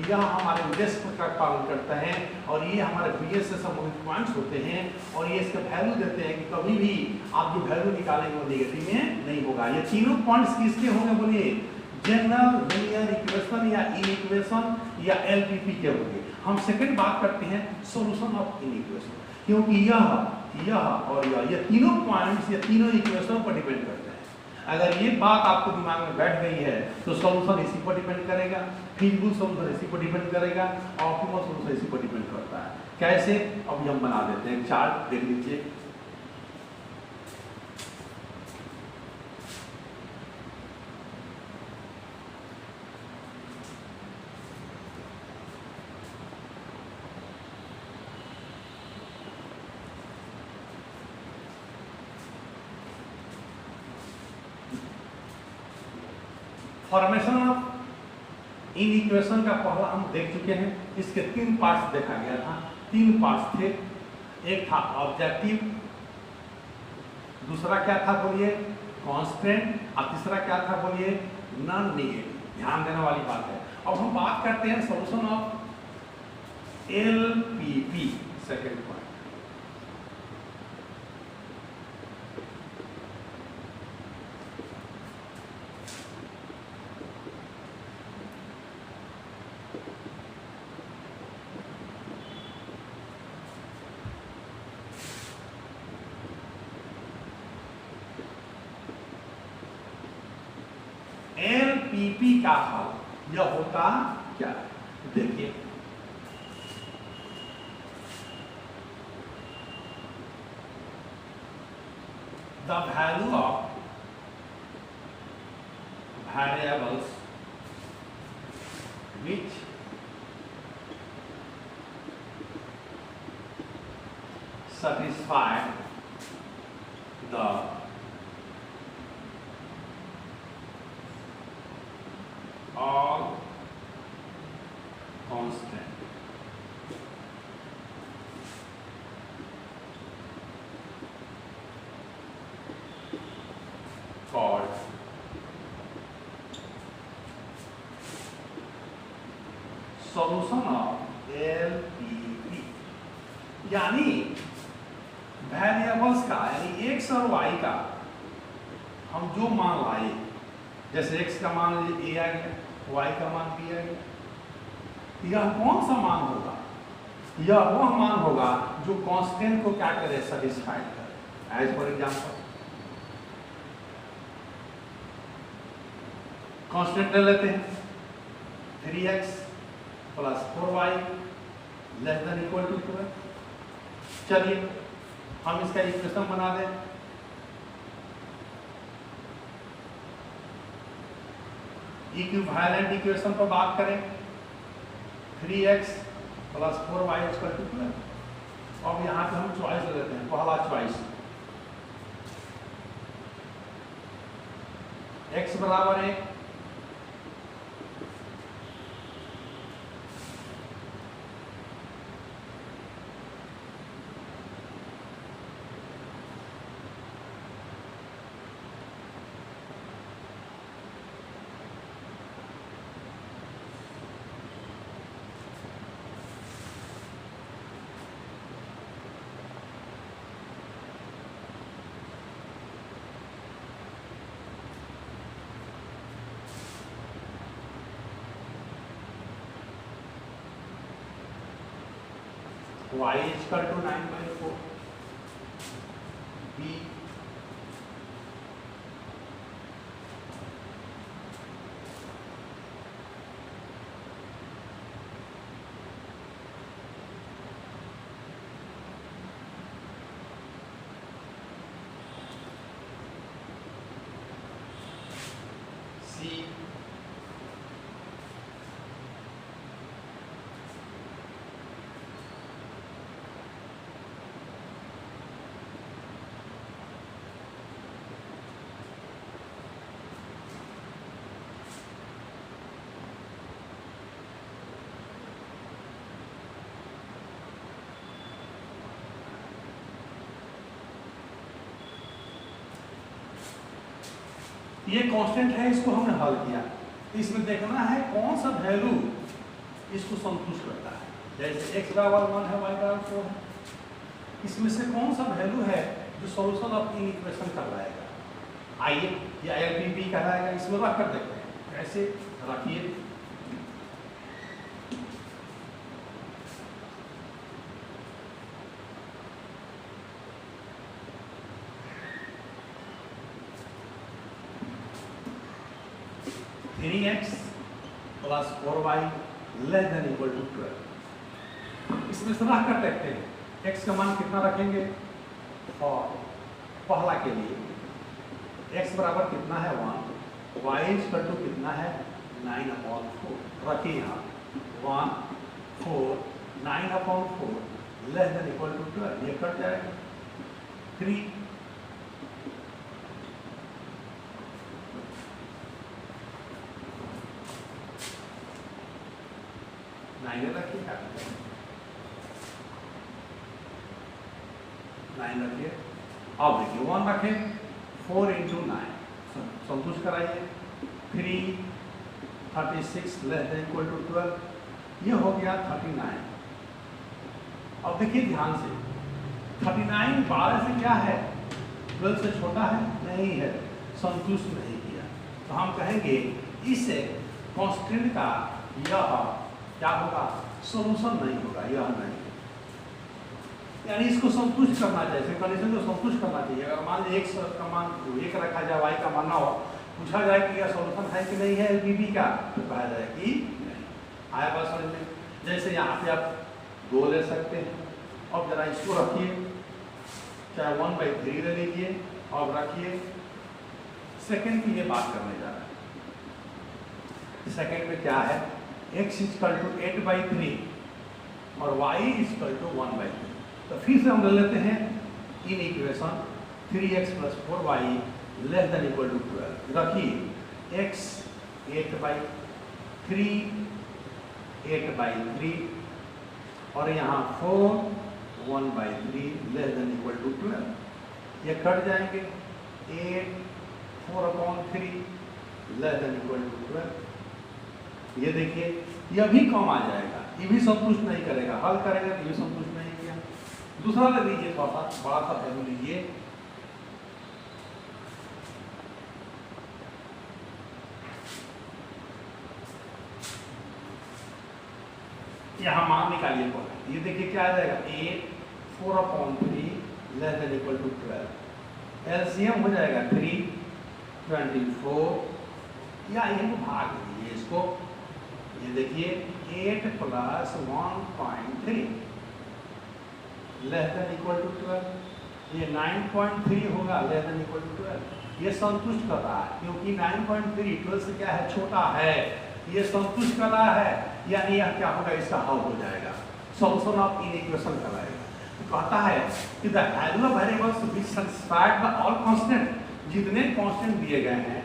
यह हमारे उद्देश्य का पालन करते हैं, और ये हमारे बीएस से संबंधित पॉइंट्स होते हैं, और ये इसका वैल्यू देते हैं कि कभी भी आप जो वैल्यू निकालेंगे वो नेगेटिव में नहीं होगा। ये तीनों पॉइंट्स किसके होंगे बोलिए? जनरल लीनियर इक्वेशन या इन इक्वेशन या एलपीपी के होंगे। हम सेकंड बात करते हैं सॉल्यूशन ऑफ इन इक्वेशन, क्योंकि यह और ये तीनों पॉइंट्स, ये तीनों इक्वेशन पर डिपेंड करते हैं। अगर ये बात आपको दिमाग में बैठ गई है तो सॉल्यूशन इसी पर डिपेंड करेगा, फिजिबल सॉल्यूशन इसी पर डिपेंड करेगा, ऑप्टिमल सॉल्यूशन इसी पर डिपेंड करता है। कैसे? अब हम बना देते हैं, चार्ट देख लीजिए। फॉर्मेशन ऑफ इन इक्वेशन का पहला हम देख चुके हैं। इसके 3 पार्ट्स देखा गया था। 3 पार्ट्स थे। एक था ऑब्जेक्टिव, दूसरा क्या था बोलिए? कांस्टेंट, और तीसरा क्या था बोलिए? Non negative. ध्यान देने वाली बात है। अब हम बात करते हैं solution of LPP, second point. LPP का हल यह होता क्या है? देखिए, the value of variables which satisfy the all constant called solution of LPP। यानी वेरिएबल्स का, यानी x और y का हम जो मान लाए, जैसे x का मान a आ गया, y का मान b आ गया, यह कौन सा मान होगा? यह वह मान होगा जो कांस्टेंट को क्या करे? सेटिस्फाइड करे। एज फॉर एग्जांपल, कांस्टेंट ले लेते हैं 3x + 4y < 12। चलिए हम इसका इक्वेशन बना दें। इक्विवेलेंट इक्वेशन पर बात करें, 3x + 4y = 12। अब यहाँ पे हम चॉइस ले लेते हैं, पहला चॉइस x बराबर 1, y = 9/4, b c ये कांस्टेंट है, इसको हमने हल किया। इसमें देखना है कौन सा वैल्यू इसको संतुष्ट करता है। जैसे x बराबर 1 है, y बराबर 4 है, इसमें से कौन सा वैल्यू है जो सॉल्यूशन ऑफ इन इक्वेशन कहलाएगा। आइए ये ILPP कहलाएगा, इसमें रख कर देखते हैं। ऐसे रखिए, x + 4y < = 12। इसमें से रख कर देखते हैं x का मान कितना रखेंगे। और पहला के लिए x बराबर कितना है 1, y = कितना है 9/4। रखिए यहाँ 1 4 9/4 < = 12, ये कट जाएगा। 3 9 रखिए, 9 रखिए। अब देखिए 1 रखें, 4 × 9 संतुष्ट कराइए। 3 36 < = 12, ये हो गया 39। अब देखिए ध्यान से, 39 12 से क्या है, 12 से छोटा है, नहीं है, संतुष्ट नहीं किया। तो हम कहेंगे इस कांस्टेंट का यह क्या होगा, सॉल्यूशन नहीं होगा, यह नहीं। यानी इसको संतुष्ट करना चाहिए, कंडीशन को संतुष्ट करना चाहिए। अगर मान लीजिए x का मान 1 रखा जाए, y का मान ना हो, पूछा जाए कि यह सॉल्यूशन है कि नहीं है LPP का, तो कहा जाए कि नहीं। आया बात समझ में। जैसे यहाँ पे आप 2 ले सकते हैं। अब जरा इसको रखिए, चाहे 1/3 ले लीजिए। अब रखिए, सेकंड की ये बात करने जा रहा है। सेकंड में क्या है, x = 8/3 और y = 1/3। तो फिर से हम ले लेते हैं इन इक्वेशन 3x + 4y < = 12। रखिए x 8/3 8/3 और यहाँ 4 1/3 < = 12। ये कट जाएंगे, 8 4/3 < = 12। ये देखिए यह भी कम आ जाएगा, ये भी संतुष्ट नहीं करेगा। हल करेगा तो ये संतुष्ट नहीं किया। दूसरा ले लीजिए, थोड़ा सा बड़ा सा वैल्यू लीजिए। यहाँ मान निकालिए पहले, ये देखिए क्या आ जाएगा, 8 4/3 < = 12। एलसीएम हो जाएगा 3 24, या इनको भाग दीजिए इसको। ये देखिए 8 + 1.3 < = 12। ये 9.3 होगा लेस देन इक्वल टू 12। ये संतुष्ट कर रहा है क्योंकि 9.3 12 से क्या है, छोटा है। ये संतुष्ट कर रहा है, यानी यह क्या होगा, इसका हल हो जाएगा, सॉल्यूशन ऑफ इन इक्वेशन कराएगा। तो कहता है कि the value of variables which satisfied the all constant, जितने कांस्टेंट दिए गए हैं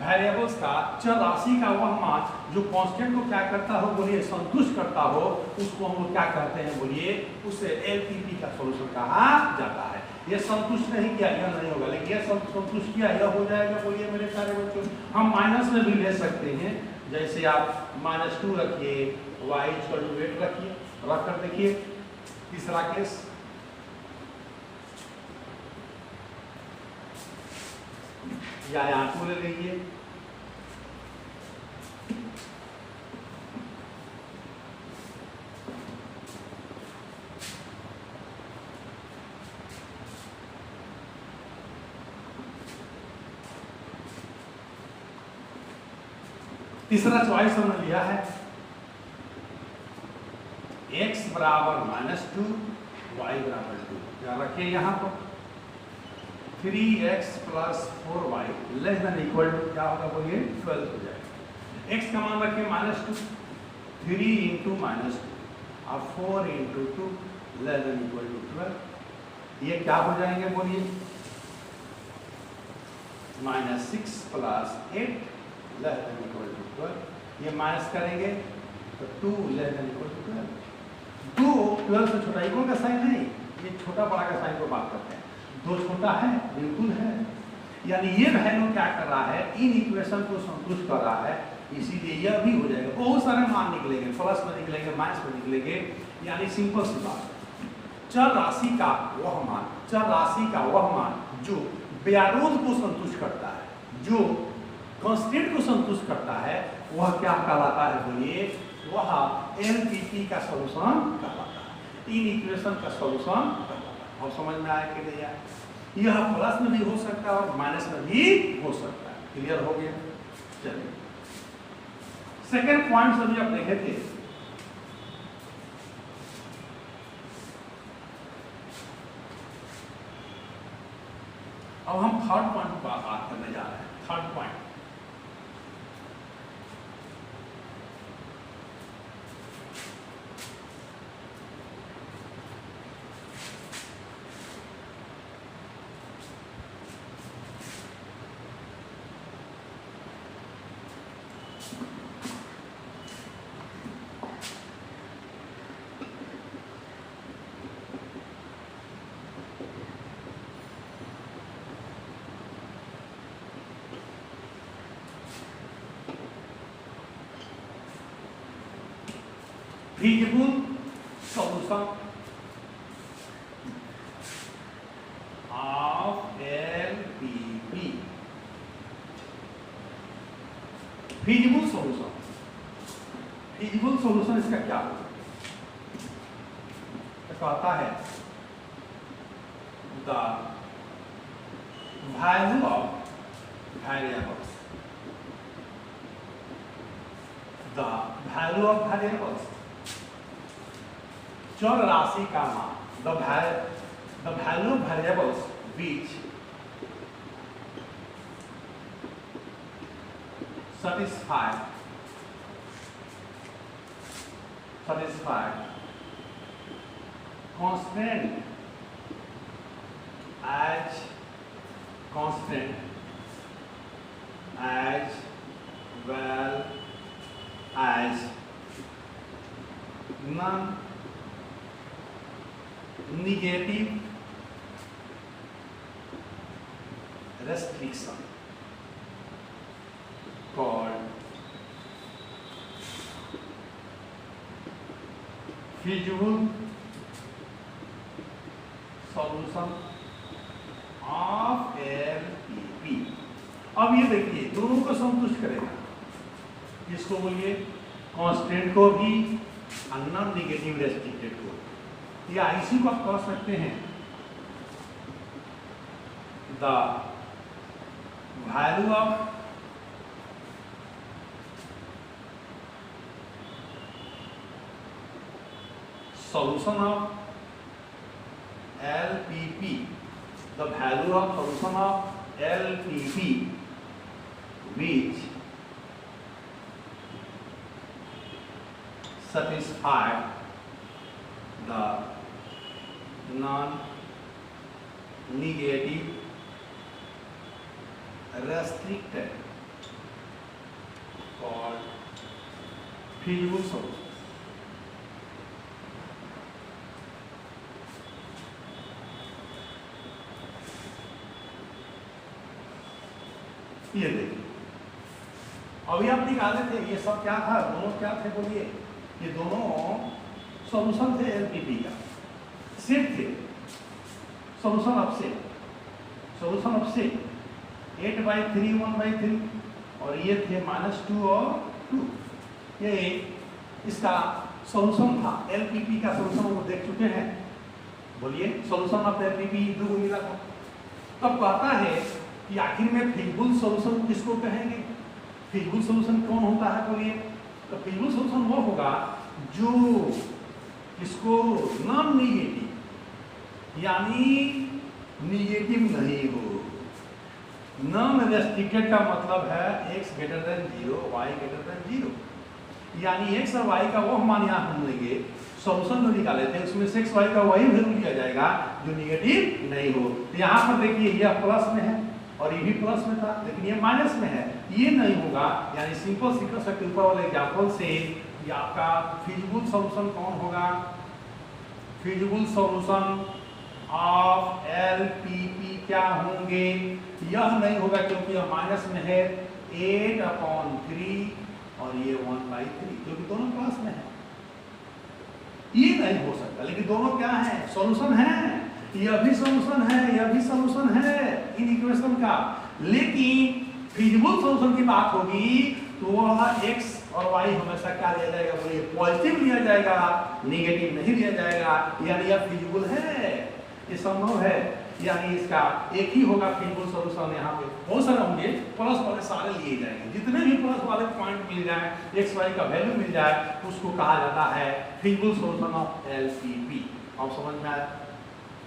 वेरिएबल्स का, चर राशि का वह मान जो कांस्टेंट को क्या करता हो, बोलिए संतुष्ट करता हो, उसको हम लोग क्या कहते हैं, बोलिए उसे एलपीपी का सॉल्यूशन कहा जाता है। ये संतुष्ट नहीं किया, यह नहीं होगा, लेकिन यह संतुष्ट किया, यह हो जाएगा। बोलिए मेरे प्यारे बच्चों, हम माइनस में भी ले सकते हैं, जैसे आप -2 रखिए, y = 8 रखिए, रख कर देखिए। तीसरा केस, या यहाँ 2 ले लीजिए, तीसरा चॉइस हमने लिया है x बराबर -2, y बराबर 2। क्या रखिए यहाँ पर 3x + 4y less than equal to क्या होगा, बोलिए 12 हो जाएगा। x का मान रखिए -2, 3 × -2 और 4 × 2 लेस देन इक्वल टू 12। ये क्या हो जाएंगे, बोलिए -6 + 8 लेस देन इक्वल टू 12। ये माइनस करेंगे तो 2 लेस देन इक्वल टू 12। 2 12 से छोटा, इक्वल का साइन नहीं, ये छोटा बड़ा का साइन को बात करते हैं। 2 छोटा है, बिल्कुल है, यानी ये वैल्यू क्या कर रहा है, इन इक्वेशन को संतुष्ट कर रहा है, इसीलिए यह भी हो जाएगा। बहुत सारे मान निकलेंगे, प्लस में निकलेंगे, माइनस में निकलेंगे, यानी सिंपल सी बात है। चर राशि का वह मान, चर राशि का वह मान जो व्यारोध को संतुष्ट करता है, जो कांस्टेंट को संतुष्ट करता है, वह क्या कहलाता है, बोलिए वह एलपीपी का सॉल्यूशन कहलाता है, इन इक्वेशन का सॉल्यूशन कहलाता है। और समझ में आया कि नहीं आया? यह प्लस में भी हो सकता है और माइनस में भी हो सकता है। क्लियर हो गया? चलिए सेकेंड पॉइंट अभी आप देखे थे, अब हम थर्ड पॉइंट पर बात करने जा रहे हैं। Third point, feasible solution of LPP। feasible solution, feasible solution इसका क्या होगा? कहता है the value of variables, the value of variables, चर राशि का मान, the value of variables which satisfy constant as well as non-negative restriction called feasible solution of LPP। अब ये देखिए दोनों को संतुष्ट करेगा, इसको बोलिए कांस्टेंट को भी और नॉन नेगेटिव रेस्ट्रिक्टेड को, या इसी को आप कह सकते हैं the value of solution of LPP the value of solution of LPP which satisfy the non-negative restricted called feasible solution. ये देखिए, अभी आप निकाले थे, ये सब क्या था, दोनों क्या थे बोलिए, ये दोनों सॉल्यूशन थे एलपीपी का, सेट थे, solution of set, solution of set 8/3 1/3 और ये थे -2 और 2, ये इसका सॉल्यूशन था। एलपीपी का सॉल्यूशन वो देख चुके हैं, बोलिए सॉल्यूशन ऑफ एलपीपी 2 को मिला था। तब कहता है कि आखिर में फिजिबल सॉल्यूशन किसको कहेंगे, फिजिबल सॉल्यूशन कौन होता है बोलिए, तो फिजिबल सॉल्यूशन वो होगा जो इसको नॉन नेगेटिव यानी नेगेटिव नहीं हो। नॉन रेस्ट्रिक्टेड का मतलब है x greater than 0 y greater than 0, यानी x और y का वो मान यहाँ हम लेंगे, सॉल्यूशन जो निकाले थे उसमें से x y का वही वैल्यू लिया जाएगा जो नेगेटिव नहीं हो। यहाँ पर देखिए यह प्लस में है और ये भी प्लस में था, लेकिन ये माइनस में है, ये नहीं होगा। यानी सिंपल सीक्वेंस के ऊपर वाले एग्जांपल से ये आपका फिजिबल सॉल्यूशन कौन होगा, फिजिबल सॉल्यूशन ऑफ एलपीपी क्या होंगे, यह नहीं होगा क्योंकि यह माइनस में है 8/3 और ये 1/3 क्योंकि दोनों प्लस में है, ये नहीं हो सकता। लेकिन दोनों क्या है, सॉल्यूशन है, यह भी सॉल्यूशन है, यह भी सॉल्यूशन है इन इक्वेशन का। लेकिन फिजिबल सॉल्यूशन की बात होगी तो वह x और y हमेशा क्या लिया जाएगा बोलिए, पॉजिटिव लिया जाएगा, नेगेटिव नहीं लिया जाएगा, यानी यह फिजिबल है, ये संभव है। यानी इसका एक ही होगा फिजिबल सॉल्यूशन। यहाँ पे बहुत सारे होंगे, प्लस वाले सारे लिए जाएंगे, जितने भी प्लस वाले पॉइंट मिल जाए, x y का वैल्यू मिल जाए, उसको कहा जाता है फिजिबल सॉल्यूशन ऑफ एलपीपी। आप समझ में आया,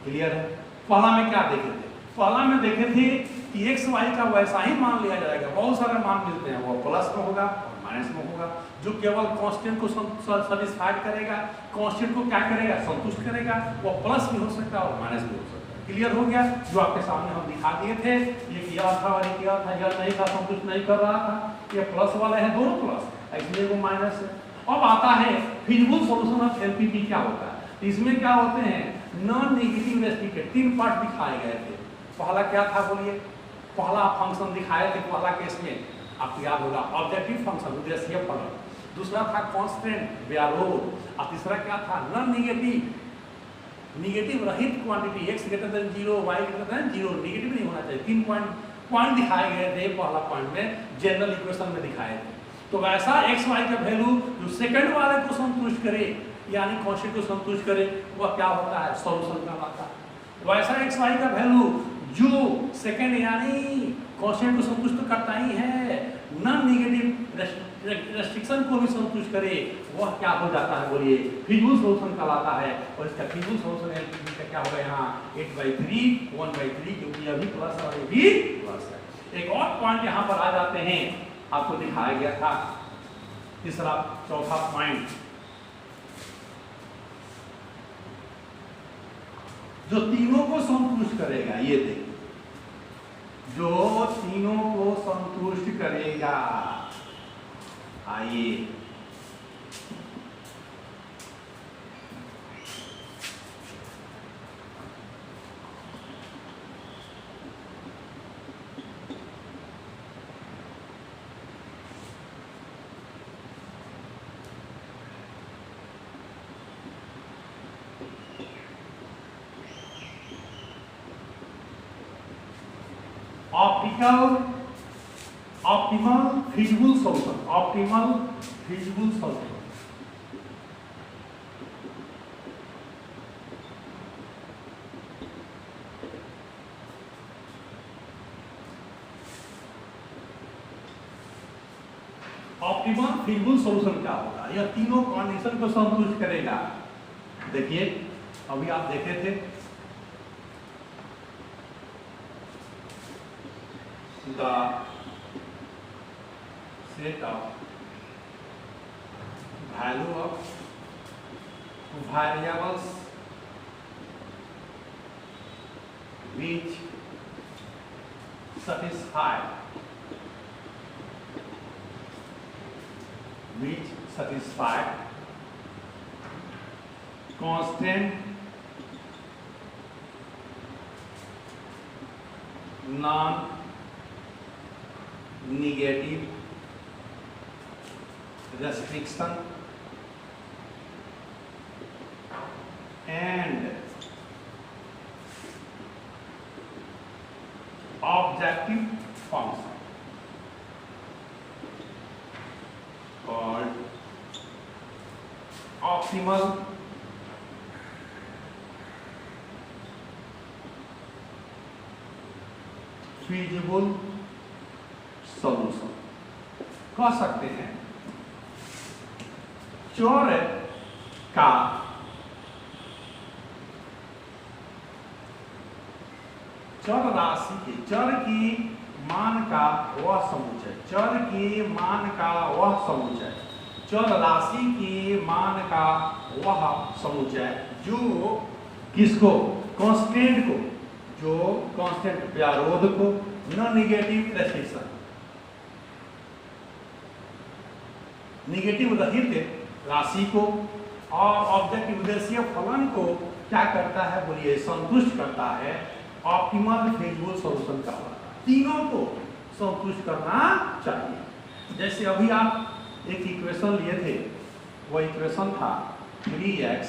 क्लियर है। पहला में क्या देखे थे, पहला में देखे थे कि x y का वैसा ही मान लिया जाएगा, बहुत सारे मान मिलते हैं, वो प्लस में होगा और माइनस में होगा, जो केवल कांस्टेंट को सैटिस्फाइड करेगा, कांस्टेंट को क्या करेगा, संतुष्ट करेगा, वो प्लस भी हो सकता है और माइनस भी हो सकता है। क्लियर हो गया, जो आपके सामने हम दिखा दिए थे, ये किया था और ये किया था, यह नहीं था, संतुष्ट नहीं कर रहा था, ये प्लस वाले हैं, दोनों प्लस, इसलिए वो माइनस है। अब आता है फिजिबल सॉल्यूशन ऑफ एलपीपी क्या होता है, इसमें क्या होते हैं, नॉन नेगेटिव रेस्ट्रिक्टेड, 3 पार्ट दिखाए गए थे। पहला क्या था बोलिए, पहला फंक्शन दिखाए थे, पहला केस में आपको याद होगा ऑब्जेक्टिव फंक्शन उद्देश्य फलन, दूसरा था कांस्टेंट व्यारोध, और तीसरा क्या था नॉन नेगेटिव, नेगेटिव रहित quantity x greater than 0 y greater than 0, negative नहीं होना चाहिए। 3 पॉइंट दिखाए गए थे पहला पॉइंट में, जनरल इक्वेशन में दिखाए थे। तो वैसा x y का वैल्यू जो सेकंड वाले को संतुष्ट करे, यानी कांस्टेंट को संतुष्ट करे, वह क्या होता है, सॉल्यूशन कहलाता है। वैसा x y का वैल्यू जो सेकंड यानी कांस्टेंट को संतुष्ट करता ही है, नॉन नेगेटिव रेस्ट्रिक्शन को भी संतुष्ट करे, वह क्या हो जाता है बोलिए, फिजिबल सॉल्यूशन कहलाता है। और इसका फिजिबल सॉल्यूशन एलपीपी का क्या होगा, यहाँ 8/3 1/3 क्योंकि यह भी प्लस और ये भी प्लस है। एक और पॉइंट यहाँ पर आ जाते हैं, आपको दिखाया गया था तीसरा चौथा पॉइंट, जो तीनों को संतुष्ट करेगा, ये देखिए जो तीनों को संतुष्ट करेगा। आइए optimal feasible solution, optimal feasible solution. Optimal feasible solution क्या होगा, यह तीनों कंडीशन को संतुष्ट करेगा। देखिए अभी आप देखे थे the set of value of variables which satisfy constant non-negative restriction and objective function called optimal feasible solution कह सकते हैं। चर का चर राशि के चर की मान का वह समुच्चय चर की मान का वह समुच्चय चर राशि की मान का वह समुच्चय जो किसको कांस्टेंट को जो कांस्टेंट व्यारोध को नॉन नेगेटिव रेस्ट्रिक्शन नेगेटिव रहित राशि को और ऑब्जेक्टिव उद्देश्य फलन को क्या करता है बोलिए संतुष्ट करता है। ऑप्टिमल फिजिबल सॉल्यूशन का तीनों को संतुष्ट करना चाहिए। जैसे अभी आप एक इक्वेशन लिए थे, वो इक्वेशन था 3x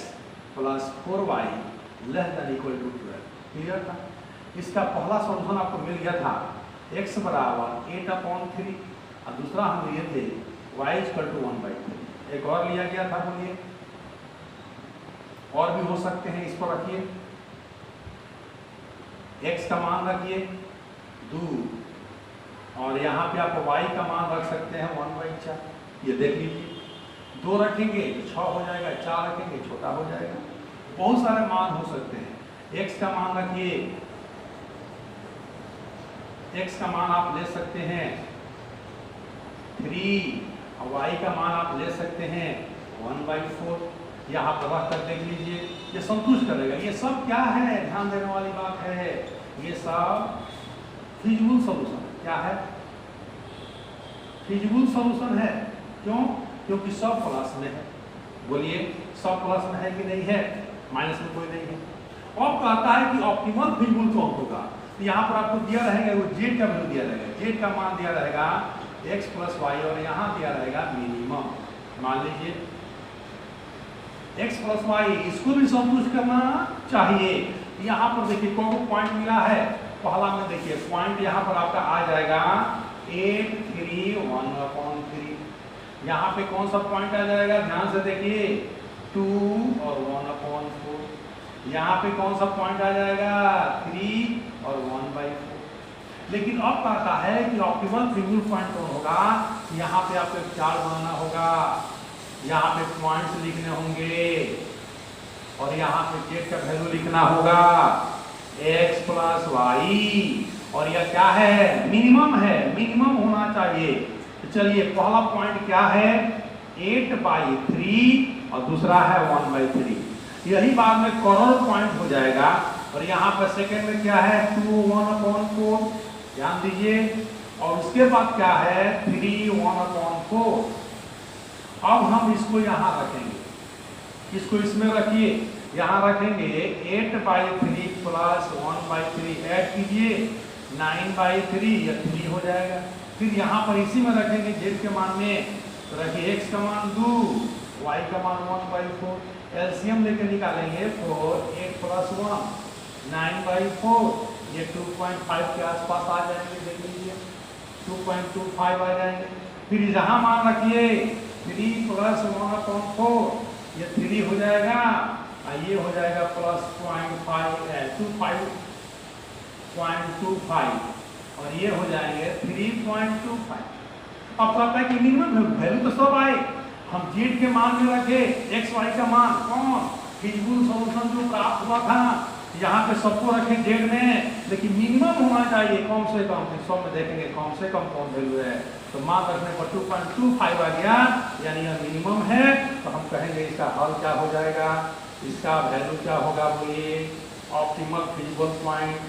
+ 4y < ≤ 12 क्लियर था। इसका पहला सॉल्यूशन आपको मिल गया था x = 8/3 और दूसरा हम लिए थे y = 1/3। एक और लिया गया था बोलिए, और भी हो सकते हैं। इस पर रखिए x का मान रखिए 2 और यहाँ पे आप y का मान रख सकते हैं 1/4। ये देख लीजिए 2 रखेंगे 6 हो जाएगा, 4 रखेंगे छोटा हो जाएगा। बहुत सारे मान हो सकते हैं। x का मान रखिए, x का मान आप ले सकते हैं 3 और y का मान आप ले सकते हैं 1/4। यहाँ पर रख कर देख लीजिए, ये संतुष्ट करेगा। ये सब क्या है, ध्यान देने वाली बात है, ये सब फिजिबल सॉल्यूशन है। क्या है? फिजिबल सॉल्यूशन है। क्यों? क्योंकि सब प्लस में है। बोलिए सब प्लस में है कि नहीं है? माइनस में कोई नहीं है। अब कहता है कि ऑप्टिमल फिजिबल कौन होगा। तो यहाँ पर आपको दिया रहेगा, वो जेड का वैल्यू दिया रहेगा, जेड का मान दिया रहेगा x + y और यहाँ दिया रहेगा मिनिमम। मान लीजिए x + y, इसको भी संतुष्ट करना चाहिए। यहाँ पर देखिए कौन को पॉइंट मिला है। पहला में देखिए पॉइंट यहाँ पर आपका आ जाएगा 8, 3, 1/3। यहाँ पे कौन सा पॉइंट आ जाएगा, ध्यान से देखिए 2 और 1/4। यहाँ पे कौन सा पॉइंट आ जाएगा 3 और 1/4। लेकिन अब कहता है कि ऑप्टिमल फिजिबल पॉइंट कौन होगा। यहाँ पे आपको एक चार्ट बनाना होगा, यहाँ पे पॉइंट्स लिखने होंगे और यहाँ पे जेड का वैल्यू लिखना होगा x + y और यह क्या है, मिनिमम है, मिनिमम होना चाहिए। तो चलिए पहला पॉइंट क्या है 8/3 और दूसरा है 1/3। यही बाद में कॉर्नर पॉइंट हो जाएगा। और यहाँ पर सेकंड में क्या है 2, 1/4, ध्यान दीजिए। और उसके बाद क्या है 3, 1/4। अब हम इसको यहाँ रखेंगे, इसको इसमें रखिए, यहाँ रखेंगे 8/3 + 1/3 ऐड कीजिए 9/3, यह 3 हो जाएगा। फिर यहाँ पर इसी में रखेंगे जेड के मान में, तो रखिए x का मान 2, y का मान 1/4। एलसीएम लेकर निकालेंगे 4, 8 + 1 9/4, ये 2.5 के आसपास आ जाएंगे। देख लीजिए 2.25 आ जाएंगे। फिर यहाँ मान रखिए 3 + 1/4, ये 3 हो जाएगा और ये हो जाएगा +0.25 और ये हो जाएंगे 3.25। अब कहता है कि मिनिमम वैल्यू तो सब आए, हम जेड के मान में रखे x y का मान कौन फिजिबल सॉल्यूशन जो प्राप्त हुआ था यहाँ पे सबको रखें जेड में, लेकिन मिनिमम होना चाहिए कम से कम। सब में देखेंगे कम से कम कौन वैल्यू है, तो मान रखने पर 2.25 आ गया, यानी यह मिनिमम है। तो हम कहेंगे इसका हल क्या हो जाएगा, इसका वैल्यू क्या होगा, बोलिए ऑप्टिमल फिजिबल पॉइंट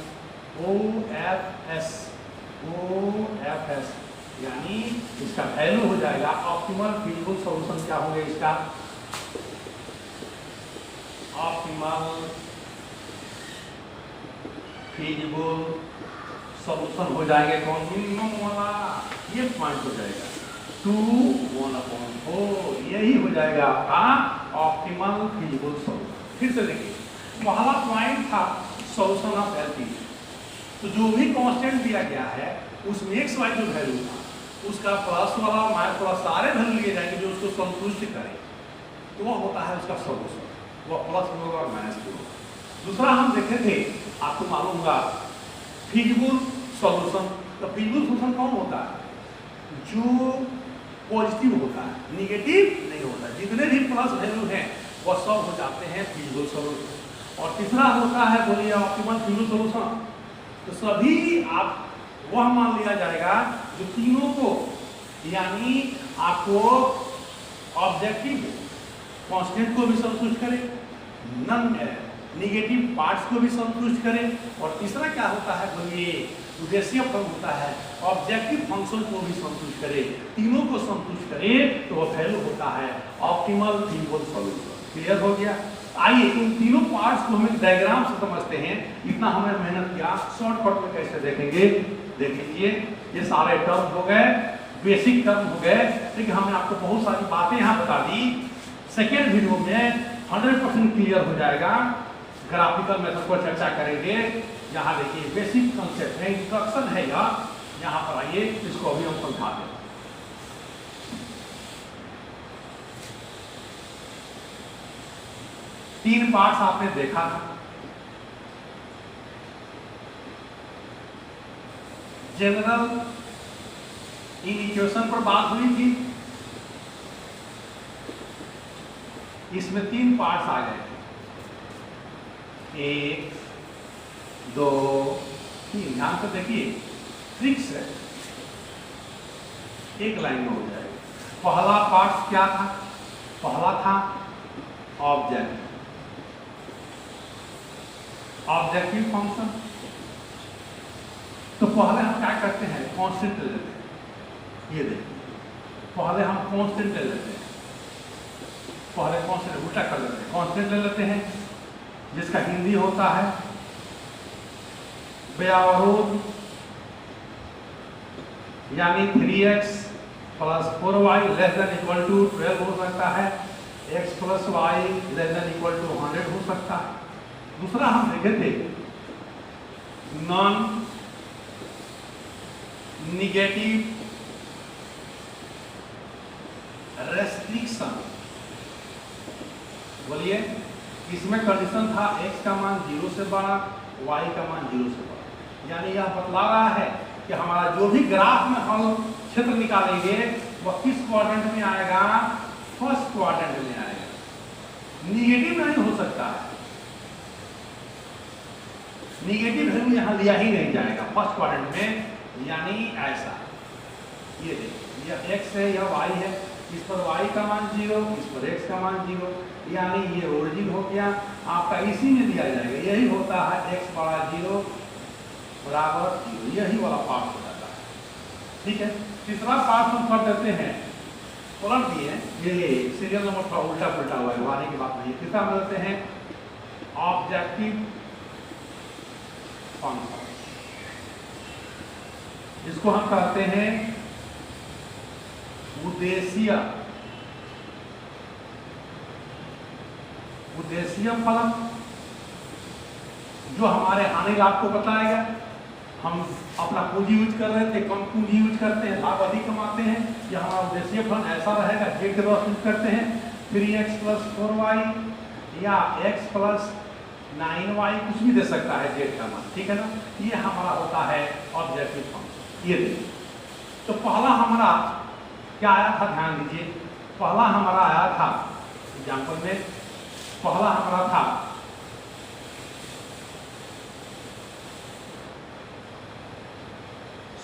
OFS, यानी इसका वैल्यू हो जाएगा ऑप्टिमल फिजिबल सॉल्यूशन क्या होगा, इसका ऑप्टिमल फिजिबल सॉल्यूशन हो जाएगा कौन, मिनिमम वाला ये पॉइंट हो जाएगा 2/1/4, यही हो जाएगा आपका ऑप्टिमल फिजिबल सॉल्यूशन। फिर से देखिए, पहला पॉइंट था सॉल्यूशन ऑफ एलपी, तो जो भी कांस्टेंट दिया गया है उसमें एक्स वाई जो वैल्यू था उसका प्लस वाला माइनस वाला सारे वैल्यू लिए जाएंगे जो उसको संतुष्ट करे, तो वह होता है उसका सॉल्यूशन, वह प्लस भी होगा और माइनस भी होगा। दूसरा हम देखे थे, आपको मालूम होगा फिजिबल सॉल्यूशन, तो फिजिबल सॉल्यूशन कौन होता है, जो पॉजिटिव होता है, निगेटिव नहीं होता, जितने भी प्लस वैल्यू हैं वह सब हो जाते हैं फिजिबल सॉल्यूशन। और तीसरा होता है बोलिए ऑप्टिमल फिजिबल सॉल्यूशन, तो सभी आप वह मान लिया जाएगा जो तीनों को, यानी आपको ऑब्जेक्टिव कांस्टेंट को भी संतुष्ट करे, नन निगेटिव पार्ट्स को भी संतुष्ट करे, और तीसरा क्या होता है बोलिए उद्देश्य फंक्शन होता है, ऑब्जेक्टिव फंक्शन को भी संतुष्ट करे, तीनों को संतुष्ट करे, तो वह वैल्यू होता है ऑप्टिमल फिजिबल सॉल्यूशन। क्लियर हो गया। आइए इन तीनों पार्ट्स को हम डायग्राम से समझते हैं, इतना हमने मेहनत किया, शॉर्टकट में कैसे देखेंगे। देख लीजिए, ये सारे टर्म हो गए, बेसिक टर्म हो गए, लेकिन हमने आपको बहुत सारी बातें यहाँ बता दी। सेकेंड वीडियो में 100% क्लियर हो जाएगा, ग्राफिकल मेथड पर चर्चा करेंगे। यहाँ देखिए बेसिक कंसेप्ट है, इंस्ट्रक्शन है यह, यहाँ पर आइए इसको अभी हम समझा दें। तीन पार्ट्स आपने देखा था, जनरल इन इक्वेशन पर बात हुई थी, इसमें तीन पार्ट्स आ गए थे, 1 2 3। ध्यान से देखिए, ट्रिक्स है, एक लाइन में हो जाएगा। पहला पार्ट क्या था, पहला था ऑब्जेक्टिव फंक्शन। तो पहले हम क्या करते हैं, कांस्टेंट ले लेते हैं। ये देखिए, पहले हम कांस्टेंट ले लेते हैं, पहले कांस्टेंट उल्टा कर लेते हैं, कांस्टेंट ले लेते हैं जिसका हिंदी होता है व्यावरोध, यानी 3x + 4y ≤ 12 हो सकता है, x + y ≤ 100 हो सकता है। दूसरा हम देखे थे नॉन निगेटिव रेस्ट्रिक्शन। बोलिए, इसमें कंडीशन था x का मान 0 से बड़ा, y का मान 0 से बड़ा, यानी यह बतला रहा है कि हमारा जो भी ग्राफ में हम क्षेत्र निकालेंगे वह किस क्वाड्रेंट में आएगा, फर्स्ट क्वाड्रेंट में आएगा, निगेटिव नहीं हो सकता है, निगेटिव वैल्यू यहाँ लिया ही नहीं जाएगा फर्स्ट क्वाड्रेंट में, यानी ऐसा। ये देखिए, यह x है, यह y है, इस पर y का मान 0, इस पर x का मान 0, यानी ये ओरिजिन हो गया आपका, इसी में दिया जाएगा। यही होता है x = 0 = 0, यही वाला पार्ट हो जाता है। ठीक है, तीसरा पार्ट हम कर देते हैं, पलट दिए, ये सीरियल नंबर थोड़ा उल्टा पुल्टा हुआ है, आने की बात नहीं। तीसरा हम देते हैं ऑब्जेक्टिव फंक्शन, इसको हम कहते हैं उद्देश्य फलन, जो हमारे हानि लाभ को बताएगा। हम अपना पूंजी यूज कर रहे थे, कम पूंजी यूज करते हैं, लाभ अधिक कमाते हैं, यह हमारा उद्देश्य फलन ऐसा रहेगा। जेड के द्वारा यूज करते हैं 3x + 4y या x + 9y, कुछ भी दे सकता है जेड का मान, ठीक है ना। ये हमारा होता है ऑब्जेक्टिव फंक्शन। ये देखिए, तो पहला हमारा क्या आया था, ध्यान दीजिए, पहला हमारा आया था एग्जाम्पल में, पहला हमारा था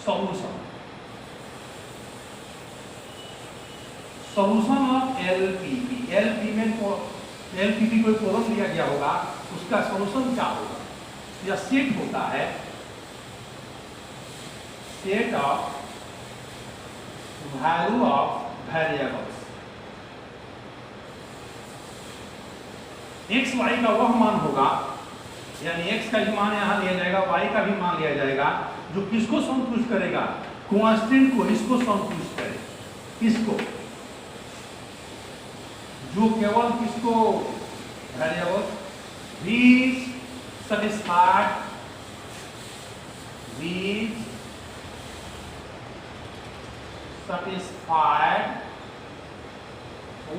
सॉल्यूशन ऑफ एलपीपी। एलपीपी कोई प्रॉब्लम दिया गया होगा, उसका सॉल्यूशन क्या होगा? यह सेट होता है, set of value of variables. X Y का वह मान होगा, यानी एक्स का भी मान यहां लिया जाएगा, वाई का भी मान लिया जाएगा, जो किसको संतुष्ट करेगा? कांस्टेंट को, इसको संतुष्ट करे, इसको, जो केवल किसको variable these satisfied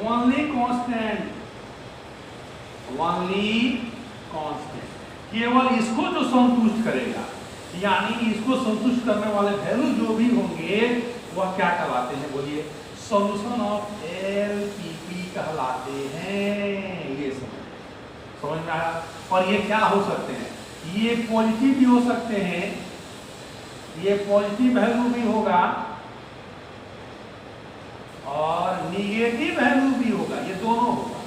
only constant, केवल इसको जो संतुष्ट करेगा, यानी इसको संतुष्ट करने वाले वैल्यू जो भी होंगे वह क्या कहलाते हैं? बोलिए, सॉल्यूशन ऑफ एलपीपी कहलाते हैं। ये समझ में आया? और ये क्या हो सकते हैं? ये पॉजिटिव भी हो सकते हैं, ये पॉजिटिव वैल्यू भी होगा और निगेटिव वैल्यू भी होगा, ये दोनों होगा।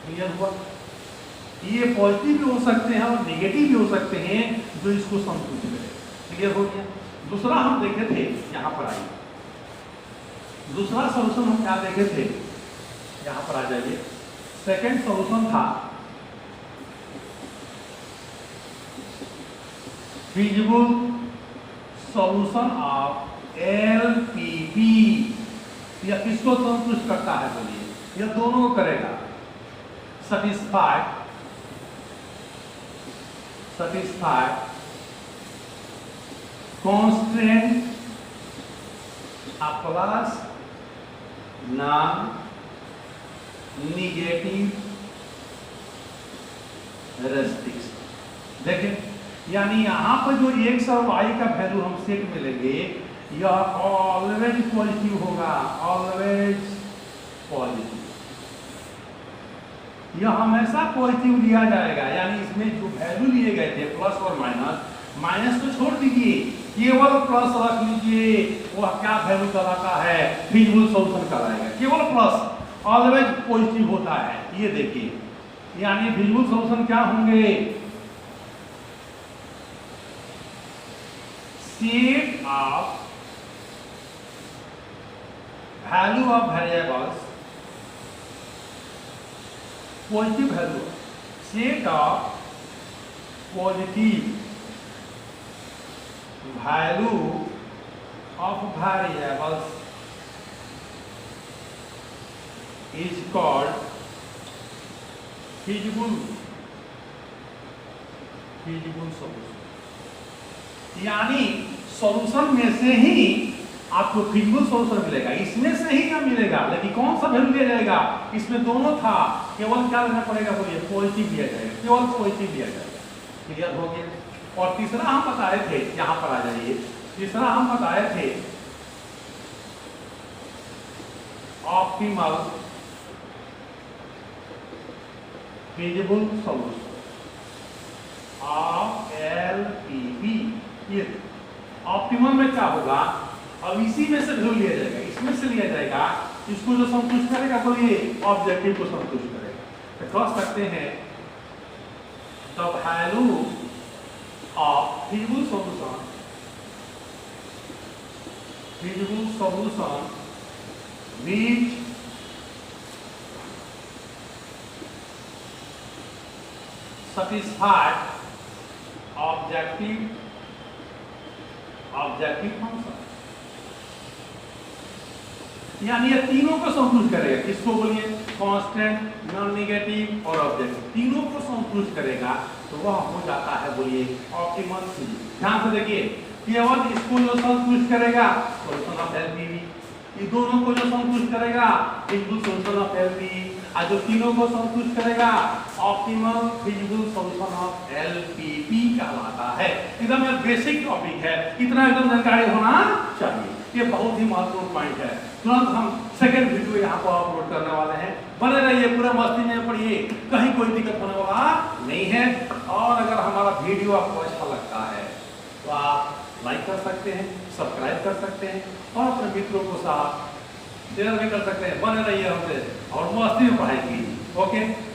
क्लियर हुआ? ये पॉजिटिव भी हो सकते हैं और निगेटिव भी हो सकते हैं, जो इसको संतुष्ट करे। क्लियर हो गया? दूसरा हम देखे थे, यहां पर आइए, दूसरा सॉल्यूशन हम क्या देखे थे? यहां पर आ जाइए। सेकेंड सॉल्यूशन था फिजिबल सॉल्यूशन ऑफ एलपीपी। यह किसको संतुष्ट करता है? बोलिए, यह दोनों को करेगा। satisfy constant plus non negative restriction. देखिए, यानी यहां पर जो एक्स और वाई का वैल्यू हम सेट में लेंगे, यह ऑलवेज पॉजिटिव होगा, ऑलवेज पॉजिटिव, यह हमेशा पॉजिटिव लिया जाएगा। यानी इसमें जो वैल्यू लिए गए थे प्लस और माइनस, माइनस तो छोड़ दीजिए, केवल प्लस रख लीजिए, वह क्या वैल्यू कहलाता है? फिजिबल सॉल्यूशन कहलाएगा। केवल प्लस ऑलवेज पॉजिटिव होता है। ये देखिए, यानी फिजिबल सॉल्यूशन क्या होंगे? Set of value of variables, positive value, set of positive value of variables is called feasible solution. यानी सॉल्यूशन में से ही आपको फिजिबल सॉल्यूशन मिलेगा, इसमें से ही ना मिलेगा। लेकिन कौन सा वैल्यू लिया जाएगा? इसमें दोनों था, केवल क्या लेना पड़ेगा? बोलिए, पॉजिटिव लिया जाएगा, केवल पॉजिटिव लिया जाएगा। क्लियर हो गया? और तीसरा हम बता रहे थे, यहां पर आ जाइए, तीसरा हम बताए थे optimal feasible solution of LPP. ये ऑप्टिमम में क्या होगा? अब इसी में से वैल्यू लिया जाएगा, इसमें से लिया जाएगा, इसको जो संतुष्ट करेगा बोलिए ऑब्जेक्टिव को संतुष्ट करेगा। तो कह सकते हैं the value of feasible solution which satisfied objective function. यानी ये तीनों को संतुष्ट करेगा। किसको बोलिए? कांस्टेंट, नॉन नेगेटिव और ऑब्जेक्टिव, तीनों को संतुष्ट करेगा, तो वह हो जाता है बोलिए ऑप्टिमल सॉल्यूशन। ध्यान से देखिए, केवल इसको जो संतुष्ट करेगा सॉल्यूशन ऑफ एलपीपी, ये दोनों को जो संतुष्ट करेगा फिजिबल सॉल्यूशन ऑफ एलपीपी, और जो तीनों को संतुष्ट करेगा optimal feasible solution of LPP कहलाता है। एकदम ये बेसिक टॉपिक है, इतना एकदम जानकारी होना चाहिए, ये बहुत ही महत्वपूर्ण पॉइंट है। तुरंत हम सेकंड वीडियो यहाँ पर अपलोड करने वाले हैं, बने रहिए, पूरा मस्ती में पढ़िए, कहीं कोई दिक्कत होने वाला नहीं है। और अगर हमारा वीडियो आपको अच्छा लगता है तो आप लाइक कर सकते हैं, सब्सक्राइब कर सकते हैं और अपने मित्रों को साथ शेयर भी कर सकते हैं। बने रहिए हमसे और मस्ती में पढ़ाई कीजिए। ओके।